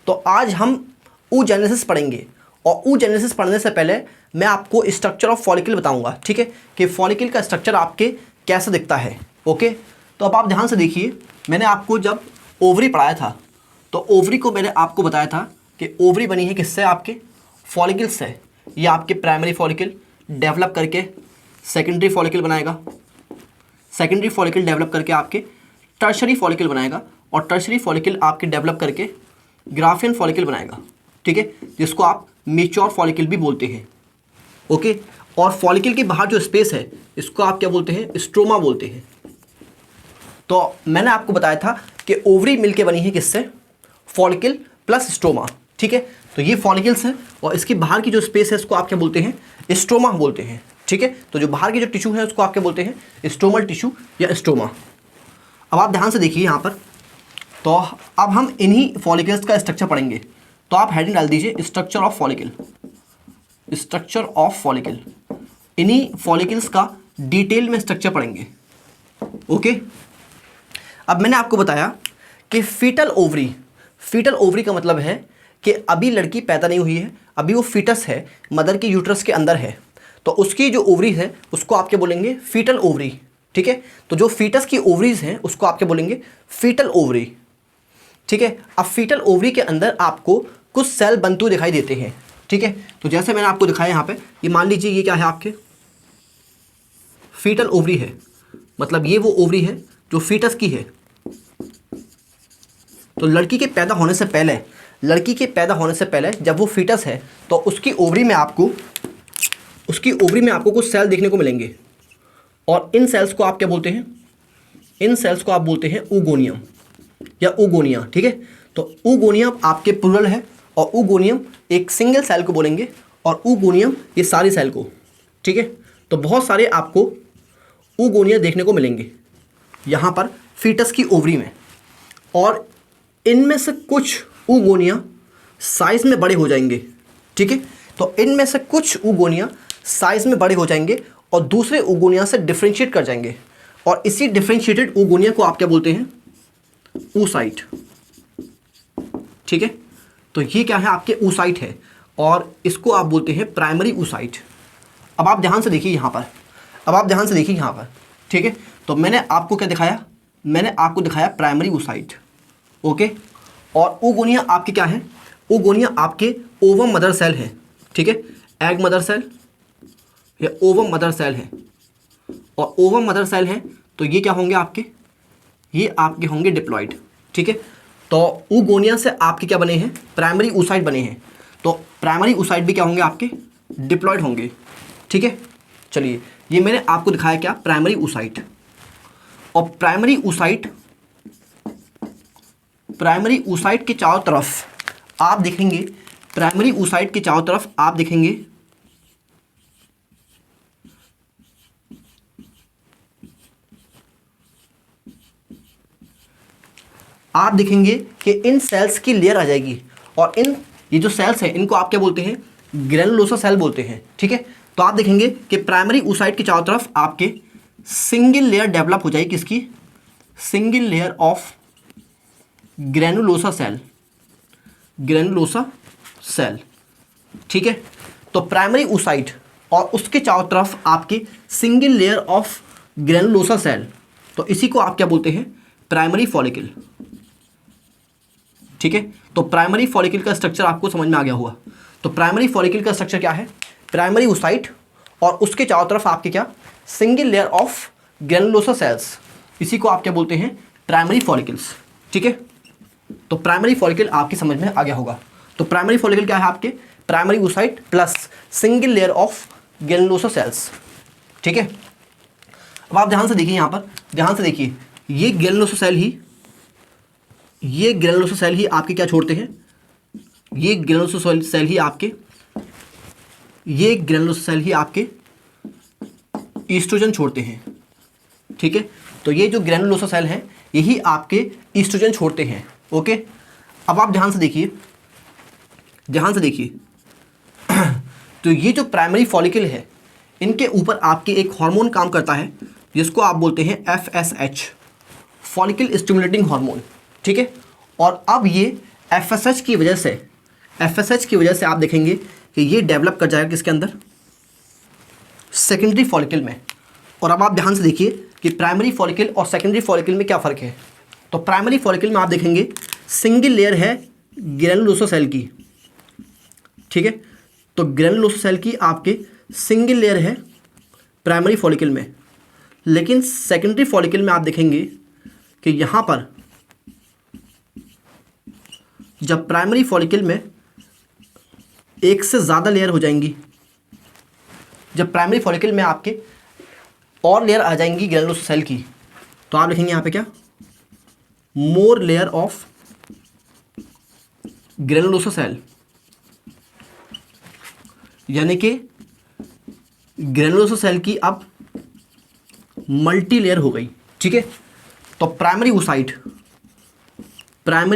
तो आज हम oogenesis पढ़ेंगे, और oogenesis पढ़ने से पहले मैं आपको स्ट्रक्चर ऑफ फॉलिकल बताऊंगा, ठीक है, कि फॉलिकल का स्ट्रक्चर आपके कैसे दिखता है। ओके, तो अब आप ध्यान से देखिए, मैंने आपको जब ओवरी पढ़ाया था तो ओवरी को मैंने आपको बताया था कि ओवरी बनी है किससे, आपके फॉलिकल से। ये आपके प्राइमरी फॉलिकल डेवलप करके सेकेंडरी फॉलिकल बनाएगा, सेकेंडरी फॉलिकल डेवलप करके आपके टर्शरी फॉलिकल बनाएगा, और टर्शरी फॉलिकल आपके डेवलप करके ग्राफियन फॉलिकल बनाएगा, ठीक है, जिसको आप मैच्योर फॉलिकल भी बोलते हैं। ओके, और फॉलिकल के बाहर जो स्पेस है इसको आप क्या बोलते हैं, स्ट्रोमा बोलते हैं। तो मैंने आपको बताया था कि ओवरी मिलके बनी है किससे, फॉलिकल प्लस स्ट्रोमा, ठीक है। तो ये फॉलिकल्स है और इसके बाहर की जो स्पेस है इसको आप क्या बोलते हैं, स्ट्रोमा बोलते हैं, ठीक है। तो जो बाहर की जो टिश्यू है उसको आप क्या बोलते हैं, स्ट्रोमल टिश्यू या स्ट्रोमा। अब आप ध्यान से देखिए यहाँ पर, तो अब हम इन्हीं फॉलिकल्स का स्ट्रक्चर पढ़ेंगे। तो आप हेडिंग डाल दीजिए structure of follicle, structure of follicle. इन्हीं फॉलिकल्स का डिटेल में स्ट्रक्चर पढ़ेंगे। ओके, अब मैंने आपको बताया कि फीटल ओवरी, फीटल ओवरी का मतलब है कि अभी लड़की पैदा नहीं हुई है, अभी वो फीटस है, मदर के यूट्रस के अंदर है, तो उसकी जो ओवरी है उसको आप क्या बोलेंगे, फीटल ओवरी, ठीक है। तो जो फीटस की ओवरीज हैं उसको आप क्या बोलेंगे, फीटल ओवरी, ठीक है। अब फीटल ओवरी के अंदर आपको कुछ सेल बनते हुए दिखाई देते हैं, ठीक है। तो जैसे मैंने आपको दिखाया यहाँ पे, ये मान लीजिए ये क्या है, आपके फीटल ओवरी है, मतलब ये वो ओवरी है जो फीटस की है। तो लड़की के पैदा होने से पहले, लड़की के पैदा होने से पहले जब वो फीटस है तो उसकी ओवरी में आपको कुछ सेल देखने को मिलेंगे, और इन सेल्स को आप क्या बोलते हैं, इन सेल्स को आप बोलते हैं ऊगोनियम या ऊगोनिया, ठीक है। तो ऊगोनियम आपके प्लूरल है, और ऊगोनियम एक सिंगल सेल को बोलेंगे, और ऊगोनियम ये सारी सेल को, ठीक है। तो बहुत सारे आपको ऊगोनिया देखने को मिलेंगे यहाँ पर फीटस की ओवरी में, और इनमें से कुछ ऊगोनिया साइज में बड़े हो जाएंगे, ठीक है। तो इनमें से कुछ ऊगोनिया साइज में बड़े हो जाएंगे और दूसरे ऊगोनिया से डिफ्रेंशिएट कर जाएंगे, और इसी डिफ्रेंशिएटेड ऊगोनिया को आप क्या बोलते हैं, oocyte, ठीक है। तो ये क्या है, आपके oocyte है, और इसको आप बोलते हैं प्राइमरी oocyte। अब आप ध्यान से देखिए यहाँ पर, अब आप ध्यान से देखिए यहाँ पर, ठीक है। तो मैंने आपको क्या दिखाया, मैंने आपको दिखाया प्राइमरी oocyte, ओके। और ऊगोनिया आपके क्या है, ऊगोनिया आपके ओवम मदर सेल है, ठीक है। एग मदर सेल या ओवम मदर सेल है, और ओवम मदर सेल है तो ये क्या होंगे आपके, ये आपके होंगे डिप्लॉइड, ठीक है। तो ऊगोनिया से आपके क्या बने हैं, प्राइमरी oocyte बने हैं, तो प्राइमरी oocyte भी क्या होंगे, आपके डिप्लॉइड होंगे, ठीक है। चलिए, ये मैंने आपको दिखाया क्या, प्राइमरी oocyte। और प्राइमरी oocyte के चारों तरफ आप देखेंगे, प्राइमरी oocyte के चारों तरफ आप देखेंगे कि इन सेल्स की लेयर आ जाएगी, और ये जो सेल्स हैं इनको आप क्या बोलते हैं, ग्रेनुलोसा सेल बोलते हैं, ठीक है। तो आप देखेंगे कि प्राइमरी oocyte के चारों तरफ आपके सिंगल लेयर डेवलप हो जाएगी, किसकी, single layer of granulosa cell, granulosa cell, ठीक है। तो प्राइमरी oocyte और उसके चारों तरफ आपके single layer of granulosa cell, तो इसी को आप क्या बोलते हैं, प्राइमरी फॉलिकल, ठीक है। तो प्राइमरी फॉलिकल का स्ट्रक्चर आपको समझ में आ गया होगा। तो प्राइमरी फॉलिकल का स्ट्रक्चर क्या है, प्राइमरी oocyte और उसके चारों तरफ आपके क्या, single layer of granulosa cells, इसी को आप क्या बोलते हैं, प्राइमरी फॉलिकल्स, ठीक है। तो प्राइमरी फॉलिकल आपकी समझ में आ गया होगा। तो प्राइमरी फॉलिकल क्या है, आपके primary oocyte plus single layer of granulosa cells, ठीक है। अब आप ध्यान से देखिए यहाँ पर, ध्यान से देखिए, ये ग्रेनुलोसा सेल ही आपके क्या छोड़ते हैं, ये ग्रेनुलोसा सेल ही आपके ईस्ट्रोजन छोड़ते हैं, ठीक है। तो ये जो ग्रेनुलोसा सेल हैं यही आपके ईस्ट्रोजन छोड़ते हैं, ओके। अब आप ध्यान से देखिए, तो ये जो प्राइमरी फॉलिकल है इनके ऊपर आपके एक हार्मोन काम करता है जिसको आप बोलते हैं FSH, फॉलिकल स्टिमुलेटिंग हार्मोन, ठीक है। और अब ये एफएसएच की वजह से, एफएसएच की वजह से आप देखेंगे कि ये डेवलप कर जाएगा किसके अंदर, सेकेंडरी फॉलिकल में। और अब आप ध्यान से देखिए कि प्राइमरी फॉलिकल और सेकेंडरी फॉलिकल में क्या फ़र्क है। तो प्राइमरी फॉलिकल में आप देखेंगे सिंगल लेयर है ग्रैनुलोसा सेल की, ठीक है। तो ग्रैनुलोसा सेल की आपके सिंगल लेयर है प्राइमरी फॉलिकल में, लेकिन सेकेंडरी फॉलिकल में आप देखेंगे कि यहाँ पर जब प्राइमरी फॉलिकल में एक से ज़्यादा लेयर हो जाएंगी, जब प्राइमरी फॉलिकल में आपके और लेयर आ जाएंगी ग्रैनुलोसा सेल की, तो आप लिखेंगे यहाँ पे क्या, more layer of granulosa cell, यानी कि ग्रैनुलोसा सेल की अब मल्टी लेयर हो गई, ठीक है। तो प्राइमरी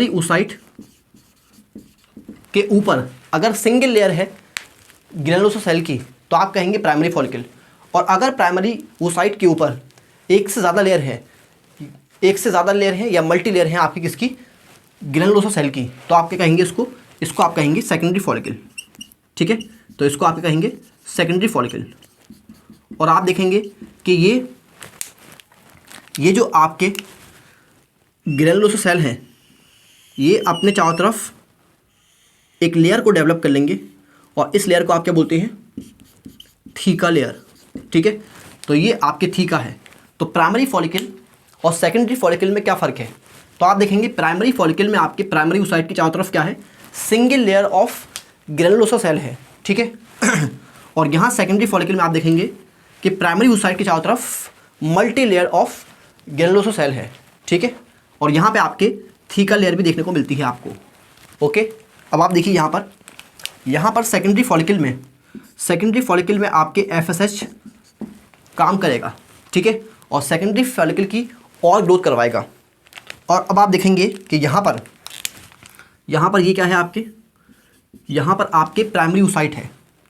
ऊसाइट के ऊपर अगर सिंगल लेयर है ग्रैनुलोसा सेल की तो आप कहेंगे प्राइमरी फॉलिकल, और अगर प्राइमरी ऊसाइट के ऊपर एक से ज़्यादा लेयर है या मल्टी लेयर है आपकी किसकी, ग्रैनुलोसा सेल की, तो आपके कहेंगे इसको आप कहेंगे सेकेंडरी फॉलिकल, ठीक है। तो इसको आप कहेंगे सेकेंडरी फॉलिकल। और आप देखेंगे कि ये जो आपके ग्रैनुलोसा सेल हैं ये अपने चारों तरफ एक लेयर को डेवलप कर लेंगे, और इस लेयर को आप क्या बोलते हैं, थीका लेयर, ठीक है। तो ये आपके थीका है। तो प्राइमरी फॉलिकल और सेकेंडरी फॉलिकल में क्या फ़र्क है, तो आप देखेंगे प्राइमरी फॉलिकल में आपके प्राइमरी ऊसाइट की चारों तरफ क्या है, single layer of granulosa cell है, ठीक है। और यहाँ सेकेंडरी फॉलिकल में आप देखेंगे कि प्राइमरी ऊसाइट की चारों तरफ multi layer of granulosa cell है, ठीक है। और यहाँ पे आपके थीका लेयर भी देखने को मिलती है आपको, ओके। अब आप देखिए यहाँ पर सेकेंडरी फॉलिकल में आपके एफएसएच काम करेगा, ठीक है, और सेकेंडरी फॉलिकल की और ग्रोथ करवाएगा। और अब आप देखेंगे कि यहाँ पर ये क्या है आपके, यहाँ पर आपके प्राइमरी ऊसाइट है,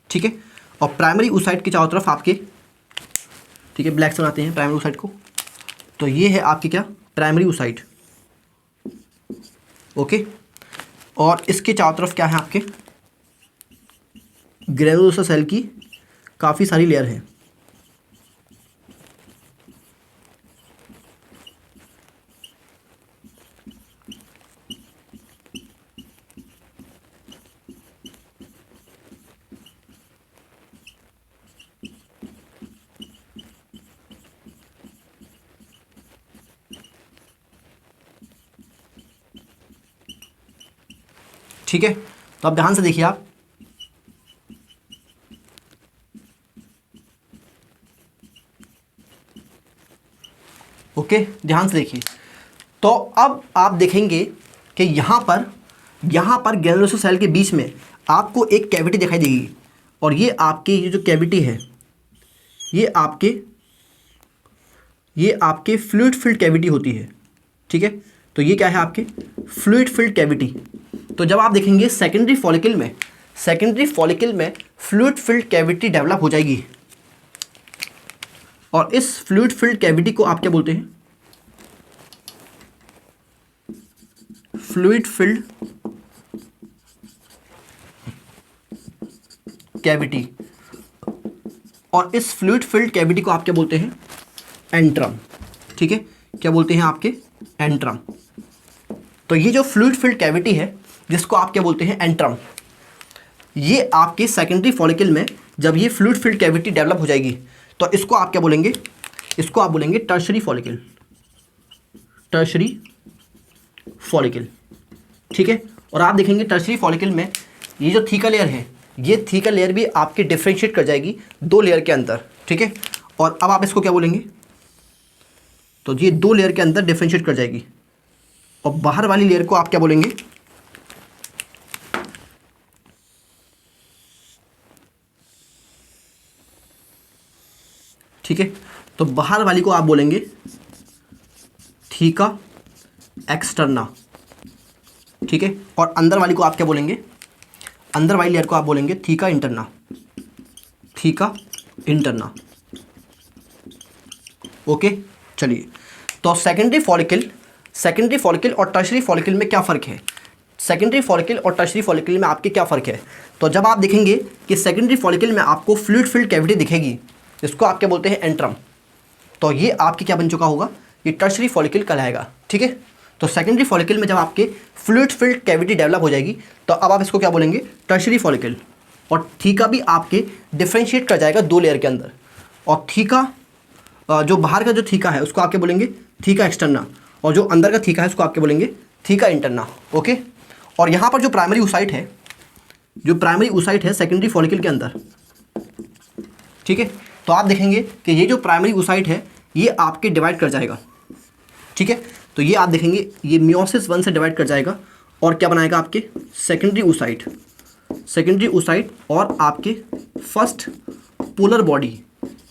ठीक है। और प्राइमरी ऊसाइट के चारों तरफ आपके, ठीक है, ब्लैक से बनाते हैं प्राइमरी ऊसाइट को, तो ये है आपकी क्या, प्राइमरी ऊसाइट, ओके। और इसके चारों तरफ क्या है आपके, ग्रैनुलोसा सेल की काफ़ी सारी लेयर हैं, ठीक है। तो अब ध्यान से देखिए आप, ओके, ध्यान से देखिए। तो अब आप देखेंगे कि यहाँ पर ग्रैनुलोसा सेल के बीच में आपको एक कैविटी दिखाई देगी, और ये आपकी ये जो कैविटी है ये आपके फ्लूइड फिल्ड कैविटी होती है, ठीक है। तो ये क्या है आपके फ्लूइड फिल्ड कैविटी। तो जब आप देखेंगे सेकेंडरी फॉलिकल में फ्लूइड फिल्ड कैविटी डेवलप हो जाएगी, और इस फ्लूइड फिल्ड कैविटी को आप क्या बोलते हैं, फ्लूइड फिल्ड कैविटी। और इस फ्लूइड फिल्ड कैविटी को आप क्या बोलते हैं, एंट्रम, ठीक है। क्या बोलते हैं आपके, एंट्रम। तो ये जो फ्लूइड फिल्ड कैविटी है जिसको आप क्या बोलते हैं, एंट्रम, ये आपके सेकेंडरी फॉलिकल में जब ये फ्लूइड फिल्ड कैविटी डेवलप हो जाएगी तो इसको आप क्या बोलेंगे, इसको आप बोलेंगे टर्शरी फॉलिकल, ठीक है। और आप देखेंगे टर्शरी फॉलिकल में ये जो थीका लेयर है, ये थीका लेयर भी आपके डिफ्रेंशिएट कर जाएगी दो लेयर के अंदर, ठीक है। और अब आप इसको क्या बोलेंगे, तो ये दो लेयर के अंदर डिफ्रेंशिएट कर जाएगी, और बाहर वाली लेयर को आप क्या बोलेंगे, ठीक है। तो बाहर वाली को आप बोलेंगे थीका एक्सटर्ना, ठीक है। और अंदर वाली को आप क्या बोलेंगे, अंदर वाली लेयर को आप बोलेंगे थीका इंटरना, ओके। चलिए, तो सेकेंडरी फॉलिकल और टर्शरी फॉलिकल में क्या फ़र्क है। सेकेंडरी फॉलिकल और टर्शरी फॉलिकल में आपके क्या फ़र्क है। तो जब आप देखेंगे कि सेकेंडरी फॉलिकल में आपको फ्लूइड फिल्ड कैविटी दिखेगी, इसको आप क्या बोलते हैं, एंट्रम, तो ये आपकी क्या बन चुका होगा, ये टर्शरी फॉलिकल कहलाएगा। ठीक है, तो सेकेंडरी फॉलिकल में जब आपके फ्लूइड फिल्ड कैविटी डेवलप हो जाएगी तो अब आप इसको क्या बोलेंगे, टर्शरी फॉलिकल। और थीका भी आपके डिफ्रेंशिएट कर जाएगा 2 लेयर के अंदर, और थीका जो बाहर का जो थीका है उसको आपके बोलेंगे थीका एक्सटर्ना, और जो अंदर का थीका है उसको आपके बोलेंगे थीका इंटरना। ओके, और यहाँ पर जो प्राइमरी ऊसाइट है, जो प्राइमरी ऊसाइट है सेकेंडरी फॉलिकल के अंदर, ठीक है, तो आप देखेंगे कि ये जो प्राइमरी ऊसाइट है ये आपके डिवाइड कर जाएगा। ठीक है, तो ये आप देखेंगे ये मियोसिस 1 से डिवाइड कर जाएगा और क्या बनाएगा, आपके सेकेंडरी ऊसाइट, सेकेंडरी ऊसाइट और आपके फर्स्ट पोलर बॉडी।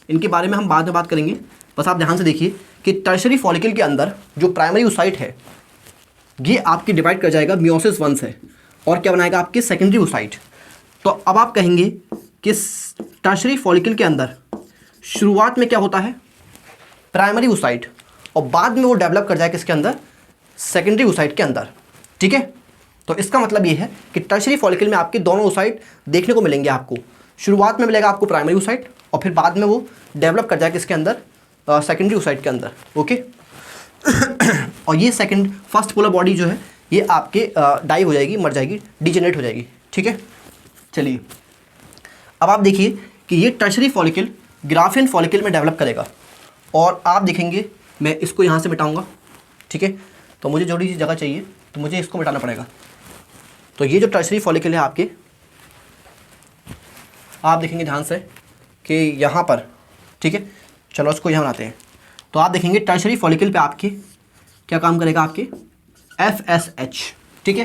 इनके बारे में हम बाद में बात करेंगे, बस आप ध्यान से देखिए कि टर्शरी फॉलिकल के अंदर जो प्राइमरी ऊसाइट है ये आपकी डिवाइड कर जाएगा मियोसिस 1 से और क्या बनाएगा, आपके सेकेंडरी ऊसाइट। तो अब आप कहेंगे कि टर्शरी फॉलिकल के अंदर शुरुआत में क्या होता है, प्राइमरी ऊसाइट, और बाद में वो डेवलप कर जाएगा किसके अंदर, सेकेंडरी ऊसाइट के अंदर। ठीक है, तो इसका मतलब ये है कि टर्शरी फॉलिकल में आपके दोनों ऊसाइट देखने को मिलेंगे आपको। शुरुआत में मिलेगा आपको प्राइमरी ऊसाइट और फिर बाद में वो डेवलप कर जाएगा किसके अंदर, सेकेंडरी ऊसाइट के अंदर। ओके और ये फर्स्ट पोलर बॉडी जो है ये आपके डाई हो जाएगी, मर जाएगी, डिजेनरेट हो जाएगी। ठीक है, चलिए अब आप देखिए कि ये टर्शरी फॉलिकल ग्राफियन फॉलिकल में डेवलप करेगा, और आप देखेंगे मैं इसको यहाँ से मिटाऊंगा। ठीक है, तो मुझे थोड़ी सी जगह चाहिए तो मुझे इसको मिटाना पड़ेगा। तो ये जो टर्शरी फॉलिकल है आपके, आप देखेंगे ध्यान से कि यहाँ पर, ठीक है, चलो उसको यहाँ बनाते हैं। तो आप देखेंगे टर्शरी फॉलिकल पे आपके क्या काम करेगा, आपके FSH। ठीक है,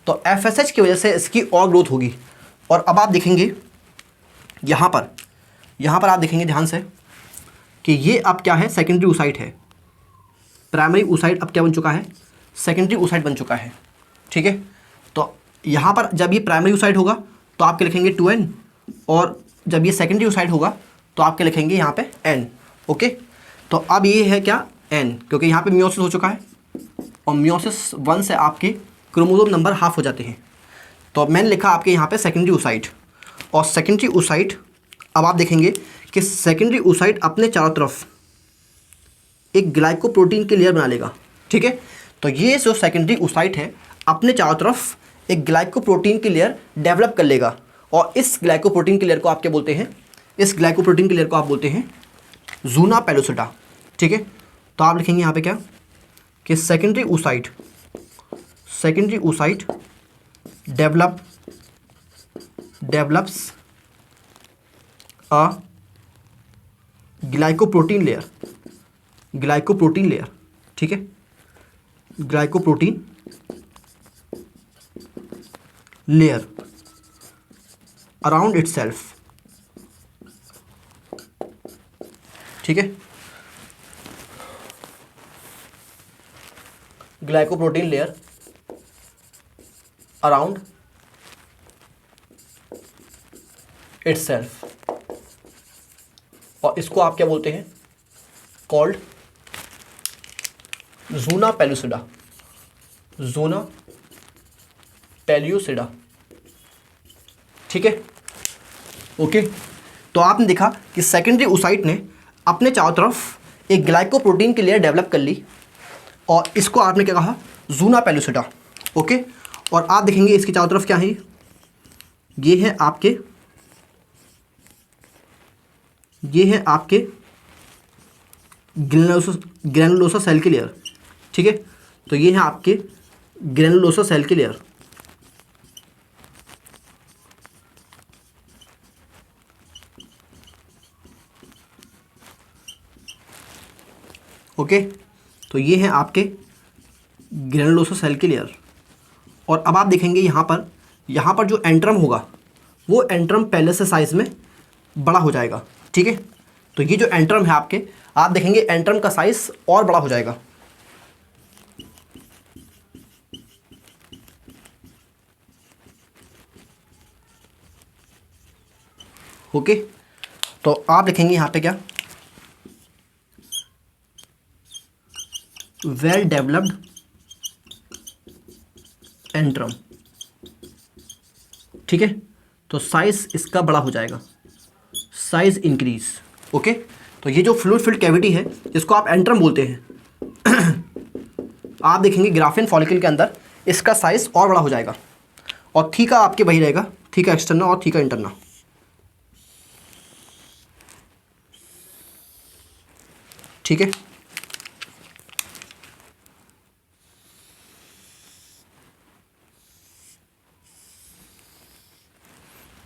तो FSH की वजह से इसकी और ग्रोथ होगी। और अब आप देखेंगे यहाँ पर आप देखेंगे ध्यान से कि ये अब क्या है, सेकेंडरी ऊसाइट है। प्राइमरी ऊसाइट अब क्या बन चुका है, सेकेंडरी ऊसाइट बन चुका है। ठीक है, तो यहाँ पर जब ये प्राइमरी ऊसाइट होगा तो आपके लिखेंगे 2N, और जब ये सेकेंडरी ऊसाइट होगा तो आपके लिखेंगे यहाँ पे N। ओके, तो अब ये है क्या, N, क्योंकि यहाँ पे मियोसिस हो चुका है और मियोसिस 1 से आपके क्रोमोसोम नंबर हाफ हो जाते हैं। तो मैंने लिखा आपके यहाँ पे सेकेंडरी ऊसाइट, और सेकेंडरी ऊसाइट अब आप देखेंगे कि सेकेंडरी ऊसाइट अपने चारों तरफ एक ग्लाइकोप्रोटीन की लेयर बना लेगा। ठीक है, तो ये जो सेकेंडरी ऊसाइट है अपने चारों तरफ एक ग्लाइकोप्रोटीन की लेयर डेवलप कर लेगा, और इस ग्लाइकोप्रोटीन की लेयर को आप क्या बोलते हैं, इस ग्लाइकोप्रोटीन की लेयर को आप बोलते हैं ज़ूना पेलोसिटा। ठीक है, तो आप लिखेंगे यहाँ पे क्या कि secondary oocyte develops a glycoprotein layer. ठीक है, ग्लाइकोप्रोटीन लेयर अराउंड इटसेल्फ। ठीक है, ग्लाइकोप्रोटीन लेयर अराउंड इटसेल्फ, और इसको आप क्या बोलते हैं, कॉल्ड ज़ूना पेल्यूसिडा। ठीक है, ओके, तो आपने देखा कि सेकेंडरी ऊसाइट ने अपने चारों तरफ एक ग्लाइकोप्रोटीन की लेयर डेवलप कर ली, और इसको आपने क्या कहा, ज़ूना पेल्यूसिडा। ओके, और आप देखेंगे इसके चारों तरफ क्या है, ये है आपके ग्रैनुलोसा सेल की लेयर। ठीक है, तो ये है आपके ग्रैनुलोसा सेल की लेयर। ओके, तो ये है आपके ग्रैनुलोसा सेल की लेयर। और अब आप देखेंगे यहाँ पर जो एंट्रम होगा वो एंट्रम पहले से साइज में बड़ा हो जाएगा। ठीक है, तो ये जो एंट्रम है आपके, आप देखेंगे एंट्रम का साइज और बड़ा हो जाएगा। ओके, तो आप लिखेंगे यहाँ पे क्या, वेल डेवलप्ड एंट्रम। ठीक है, तो साइज इसका बड़ा हो जाएगा, साइज इंक्रीज। ओके, तो ये जो फ्लूइड फिल्ड कैविटी है इसको आप एंट्रम बोलते हैं। आप देखेंगे ग्राफिन फॉलिकल के अंदर इसका साइज और बड़ा हो जाएगा, और थीका आपके वही रहेगा, थीका एक्सटर्ना और थीका इंटरना। ठीक है,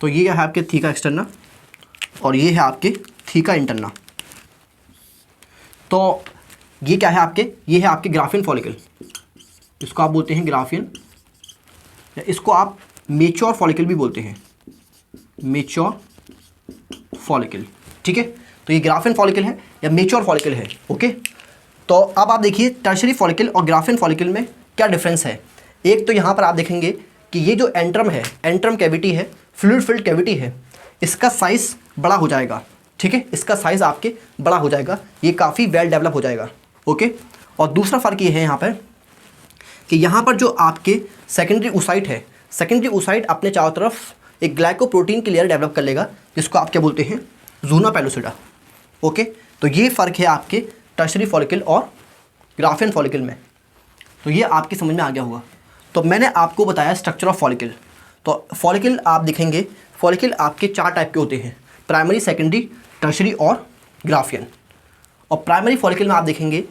तो ये है आपके थीका एक्सटर्ना और ये है आपके थीका इंटरना। तो ये क्या है आपके, ये है आपके ग्राफिन फॉलिकल, इसको आप बोलते हैं ग्राफिन, या इसको आप मेच्योर फॉलिकल भी बोलते हैं, मेच्योर फॉलिकल। ठीक है, तो ये ग्राफिन फॉलिकल है या मेच्योर फॉलिकल है। ओके, तो अब आप देखिए टर्शरी फॉलिकल और ग्राफिन फॉलिकल में क्या डिफरेंस है। एक तो यहाँ पर आप देखेंगे कि ये जो एंट्रम है, एंट्रम कैविटी है, फ्लूइड फिल्ड कैविटी है, इसका साइज बड़ा हो जाएगा। ठीक है, इसका साइज आपके बड़ा हो जाएगा, ये काफ़ी वेल डेवलप हो जाएगा। ओके, और दूसरा फ़र्क ये है यहाँ पर कि यहाँ पर जो आपके सेकेंडरी ओसाइट है, सेकेंडरी ओसाइट अपने चारों तरफ एक ग्लाइकोप्रोटीन की लेयर डेवलप कर लेगा, जिसको आप क्या बोलते हैं, ज़ूना पेलोसिडा। ओके, तो ये फ़र्क है आपके टर्शरी फॉलिकल और ग्राफिन फॉलिकल में। तो ये आपकी समझ में आ गया होगा। तो मैंने आपको बताया स्ट्रक्चर ऑफ फॉलिकल। तो फॉलिकल आप देखेंगे, फॉलिकल आपके 4 टाइप के होते हैं, प्राइमरी, सेकेंडरी, टर्शरी और ग्राफियन। और प्राइमरी फॉलिकल में आप देखेंगे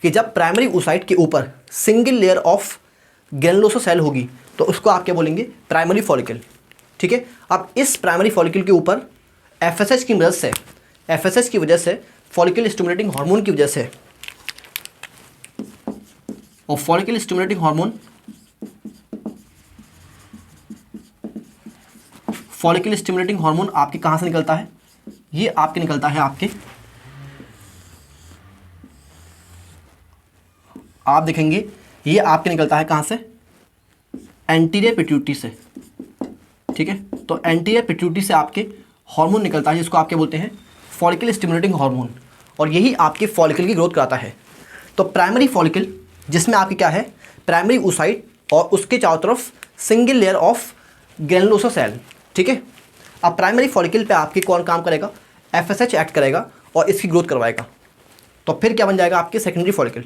कि जब प्राइमरी ओसाइट के ऊपर single layer of granulosa cell होगी तो उसको आप क्या बोलेंगे, प्राइमरी फॉलिकल। ठीक है, अब इस प्राइमरी फॉलिकल के ऊपर एफएसएच की मदद से, एफएसएच की वजह से, फॉलिकल स्टिमुलेटिंग हार्मोन की वजह से, और follicle stimulating hormone, follicle stimulating hormone आपके कहाँ से निकलता है, ये आपके निकलता है आपके, आप देखेंगे ये आपके निकलता है कहाँ से, एंटीरियर पिट्यूटरी से। ठीक है, तो एंटीरियर पिट्यूटरी से आपके हार्मोन निकलता है जिसको आप क्या बोलते हैं, फॉलिकल स्टिमुलेटिंग हार्मोन, और यही आपके फॉलिकल की ग्रोथ कराता है। तो प्राइमरी फॉलिकल जिसमें आपकी क्या है, प्राइमरी ओसाइट और उसके चारों तरफ single layer of granulosa cell. ठीक है, अब प्राइमरी फॉलिकल पे आपके कौन काम करेगा, एफएसएच एक्ट करेगा और इसकी ग्रोथ करवाएगा। तो फिर क्या बन जाएगा आपके सेकेंडरी फॉलिकल।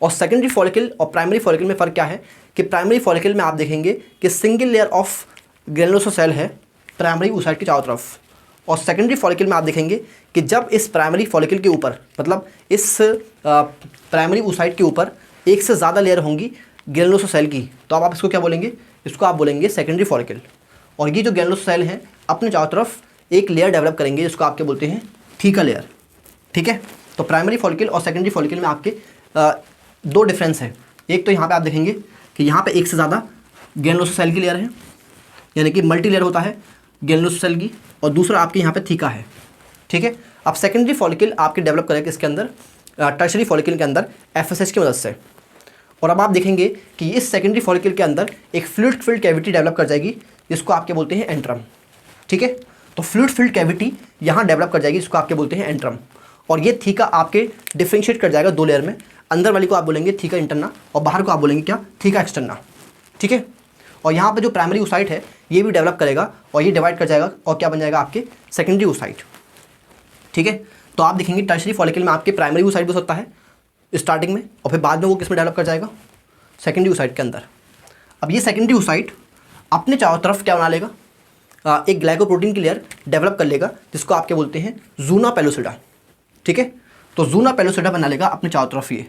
और सेकेंडरी फॉलिकल और प्राइमरी फॉलिकल में फ़र्क क्या है कि प्राइमरी फॉलिकल में आप देखेंगे कि single layer of granulosa cell है प्राइमरी ओसाइट के चारों तरफ, और सेकेंडरी फॉलिकल में आप देखेंगे कि जब इस प्राइमरी फॉलिकल के ऊपर, मतलब इस प्राइमरी ओसाइट के ऊपर एक से ज़्यादा लेयर होंगी ग्रेनुलोसा सेल की, तो अब आप इसको क्या बोलेंगे, इसको आप बोलेंगे सेकेंडरी फॉलिकल। और ये जो ग्रेनुलोसा सेल हैं अपने चारों तरफ एक लेयर डेवलप करेंगे जिसको आप क्या बोलते हैं, थीका लेयर। ठीक है, तो प्राइमरी फॉलिकल और सेकेंडरी फॉलिकल में आपके 2 डिफरेंस है। एक तो यहाँ पे आप देखेंगे कि यहाँ पे एक से ज़्यादा ग्रेनुलोसा सेल की लेयर है, यानी कि मल्टी लेयर होता है ग्रेनुलोसा सेल की, और दूसरा आपके यहाँ पे थीका है। ठीक है, अब सेकेंडरी फॉलिकल आपके डेवलप करेगा इसके अंदर, टर्शरी फॉलिकल के अंदर एफएसएच की मदद से। और अब आप देखेंगे कि इस सेकेंडरी फॉलिकल के अंदर एक फ्लूइड फिल्ड कैविटी डेवलप कर जाएगी जिसको आप क्या बोलते हैं, एंट्रम। ठीक है, तो फ्लूइड फिल्ड कैविटी यहाँ डेवलप कर जाएगी जिसको आप क्या बोलते हैं, एंट्रम। और ये थीका आपके डिफ्रेंशिएट कर जाएगा 2 लेयर में, अंदर वाली को आप बोलेंगे थीका इंटरना और बाहर को आप बोलेंगे क्या, थीका एक्सटर्ना। ठीक है, और यहाँ पे जो प्राइमरी ओसाइट है ये भी डेवलप करेगा और ये डिवाइड कर जाएगा और क्या बन जाएगा आपके सेकेंडरी ओसाइट। ठीक है, तो आप देखेंगे टर्शरी फॉलिकल में आपके प्राइमरी ओसाइट भी हो सकता है स्टार्टिंग में, और फिर बाद में वो किस में डेवलप कर जाएगा, सेकेंडरी ओसाइट के अंदर। अब ये सेकेंडरी ओसाइट अपने चारों तरफ क्या बना लेगा, एक ग्लाइकोप्रोटीन की लेयर डेवलप कर लेगा जिसको आप क्या बोलते हैं, ज़ूना पेलोसिडा। ठीक है, तो ज़ूना पेलोसिडा बना लेगा अपने चारों तरफ ये,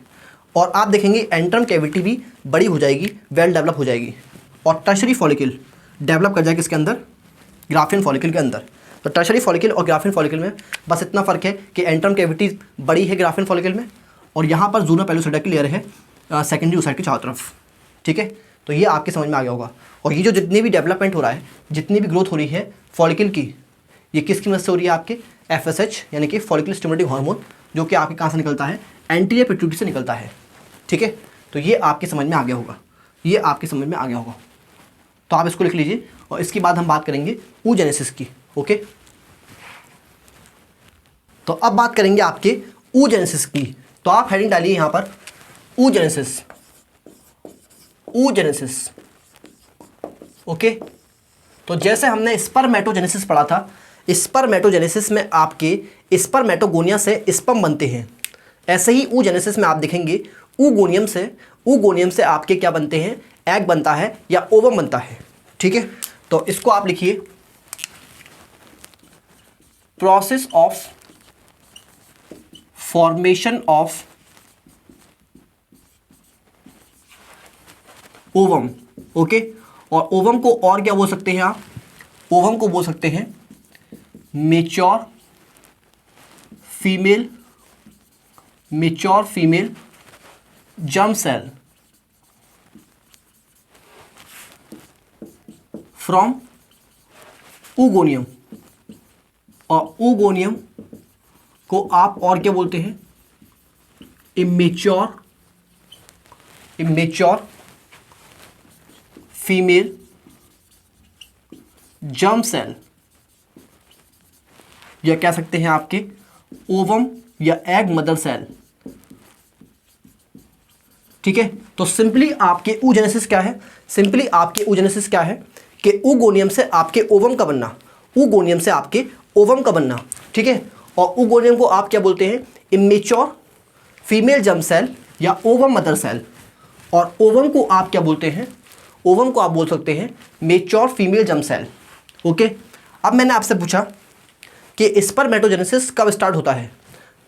और आप देखेंगे एंट्रम कैविटी भी बड़ी हो जाएगी, वेल डेवलप हो जाएगी, और टर्शरी फॉलिकल डेवलप कर जाएगा इसके अंदर, ग्राफिन फॉलिकल के अंदर। तो टर्शरी फॉलिकल और ग्राफिन फॉलिकल में बस इतना फ़र्क है कि एंट्रम कैविटी बड़ी है ग्राफिन फॉलिकल में, और यहाँ पर ज़ूना पेलोसिडा की लेयर है सेकेंडरी ओसाइट के चारों तरफ। ठीक है, तो ये आपके समझ में आ गया होगा। और ये जो जितनी भी डेवलपमेंट हो रहा है, जितनी भी ग्रोथ हो रही है फॉलिकल की, ये किसकी मदद से हो रही है, आपके एफएसएच यानी कि फॉलिकल स्टिमुलेटिंग हार्मोन, जो कि आपके कहाँ से निकलता है, एंटीरियर पिट्यूटरी से निकलता है। ठीक है, तो ये आपके समझ में आ गया होगा, ये आपके समझ में आ गया होगा। तो आप इसको लिख लीजिए, और इसके बाद हम बात करेंगे oogenesis की। ओके, तो अब बात करेंगे आपके oogenesis की। तो आप हेडिंग डालिए यहाँ पर oogenesis, oogenesis। ओके, तो जैसे हमने स्पर्मेटोजेनेसिस पढ़ा था, स्पर्मेटोजेनेसिस में आपके स्पर्मेटोगोनिया से स्पर्म बनते हैं, ऐसे ही oogenesis में आप देखेंगे oogoनियम से आपके क्या बनते हैं, एग बनता है या ओवम बनता है। ठीक है, तो इसको आप लिखिए process of formation of ovum. Okay, और ओवम को और क्या बोल सकते हैं आप, ओवम को बोल सकते हैं mature female germ cell from oogoनियम, और oogoनियम को आप और क्या बोलते हैं, इमेच्योर फीमेल जर्म सेल, या कह सकते हैं आपके ओवम या एग मदर सेल। ठीक है, तो सिंपली आपके oogenesis क्या है, सिंपली आपके oogenesis क्या है कि oogoनियम से आपके ओवम का बनना, oogoनियम से आपके ओवम का बनना। ठीक है, और oogoनियम को आप क्या बोलते हैं, इमेच्योर फीमेल जर्म सेल या ओवम मदर सेल, और ओवम को आप क्या बोलते हैं, ओवम को आप बोल सकते हैं mature female germ cell. Okay, अब मैंने आपसे पूछा कि स्पर्मेटोजेनेसिस कब स्टार्ट होता है,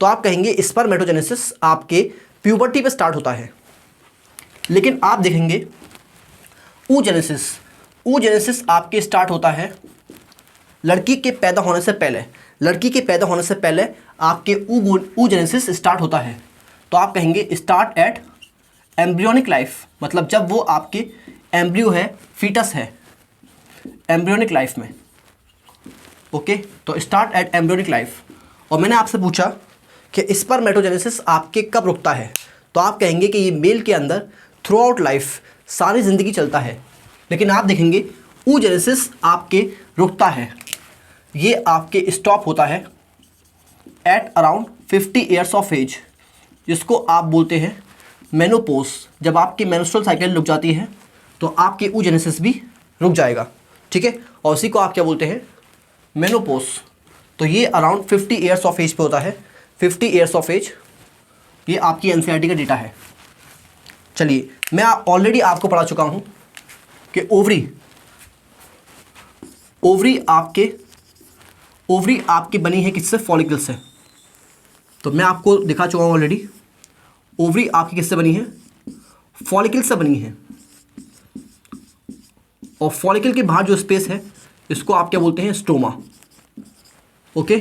तो आप कहेंगे स्पर्मेटोजेनेसिस आपके प्यूबर्टी पे स्टार्ट होता है। लेकिन आप देखेंगे oogenesis आपके स्टार्ट होता है लड़की के पैदा होने से पहले, लड़की के पैदा होने से पहले आपके oogenesis स्टार्ट होता है। तो आप कहेंगे स्टार्ट एट एम्ब्रियोनिक लाइफ, मतलब जब वो आपके एम्ब्रियो है, फीटस है एम्ब्रियोनिक लाइफ में। ओके, तो स्टार्ट एट एम्ब्रियोनिक लाइफ। और मैंने आपसे पूछा कि स्पर्मेटोजेनेसिस आपके कब रुकता है, तो आप कहेंगे कि ये मेल के अंदर थ्रू आउट लाइफ, सारी ज़िंदगी चलता है। लेकिन आप देखेंगे oogenesis आपके रुकता है, ये आपके स्टॉप होता है at around 50 years of age, जिसको आप बोलते हैं मेनोपोज। जब आपकी मेंस्ट्रुअल साइकिल रुक जाती है तो आपके oogenesis भी रुक जाएगा। ठीक है, और उसी को आप क्या बोलते हैं, मेनोपोज। तो ये अराउंड 50 ईयर्स ऑफ एज पे होता है, 50 ईयर्स ऑफ एज, ये आपकी एनसीईआरटी का डेटा है। चलिए, मैं ऑलरेडी आपको पढ़ा चुका हूँ कि ओवरी आपकी बनी है किससे, फॉलिकल से। तो मैं आपको दिखा चुका हूँ ऑलरेडी, ओवरी आपकी किससे बनी है, फॉलिकल से बनी है। और फॉलिकल के बाहर जो स्पेस है इसको आप क्या बोलते हैं, स्टोमा। ओके,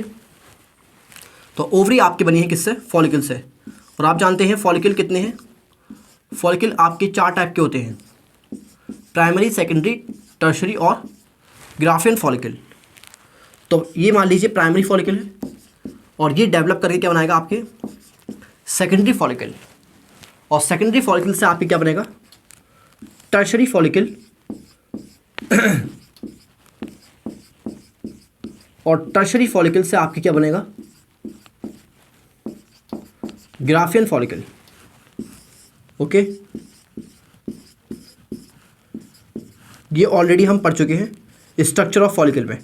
तो ओवरी आपकी बनी है किससे, फॉलिकल से। और आप जानते हैं फॉलिकल कितने हैं, फॉलिकल आपके 4 टाइप के होते हैं, प्राइमरी, सेकेंडरी, टर्शरी और ग्राफियन फॉलिकल। तो ये मान लीजिए प्राइमरी फॉलिकल है, और ये डेवलप करके क्या बनाएगा आपके सेकेंडरी फॉलिकल, और सेकेंडरी फॉलिकल से आपके क्या बनेगा, टर्शरी फॉलिकल, और टर्शरी फॉलिकल से आपके क्या बनेगा, ग्राफियन फॉलिकल। ओके, ये ऑलरेडी हम पढ़ चुके हैं स्ट्रक्चर ऑफ फॉलिकल में,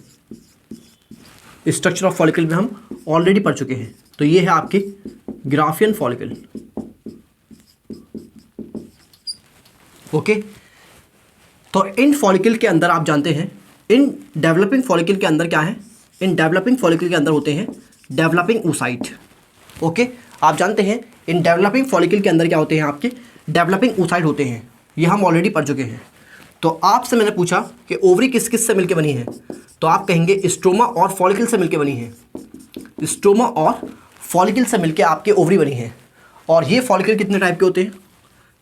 स्ट्रक्चर ऑफ फॉलिकल में हम ऑलरेडी पढ़ चुके हैं। तो ये है आपके ग्राफियन फॉलिकल। ओके, तो इन फॉलिकल के अंदर आप जानते हैं, इन डेवलपिंग फॉलिकल के अंदर क्या है, इन डेवलपिंग फॉलिकल के अंदर होते हैं डेवलपिंग oocyte। ओके, आप जानते हैं इन डेवलपिंग फॉलिकल के अंदर क्या होते हैं, आपके डेवलपिंग oocyte होते हैं, ये हम ऑलरेडी पढ़ चुके हैं। तो आपसे मैंने पूछा कि ओवरी किस किस से मिलकर बनी है, तो आप कहेंगे स्ट्रोमा और फॉलिकल से मिलकर बनी है, स्ट्रोमा और फॉलिकल से मिलकर आपके ओवरी बनी है। और ये फॉलिकल कितने टाइप के होते हैं,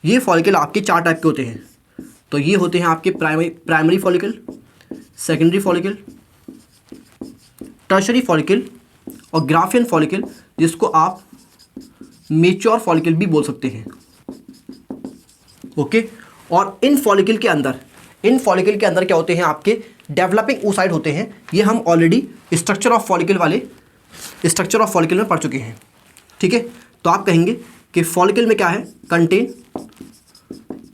ये फॉलिकल आपके 4 टाइप के होते हैं। तो ये होते हैं आपके primary follicle, secondary follicle, tertiary follicle और ग्राफियन फॉलिकल, जिसको आप मेच्योर फॉलिकल भी बोल सकते हैं। ओके, और इन फॉलिकल के अंदर क्या होते हैं, आपके डेवलपिंग oocyte होते हैं। ये हम ऑलरेडी स्ट्रक्चर ऑफ फॉलिकल में पढ़ चुके हैं। ठीक है, तो आप कहेंगे कि फॉलिकल में क्या है,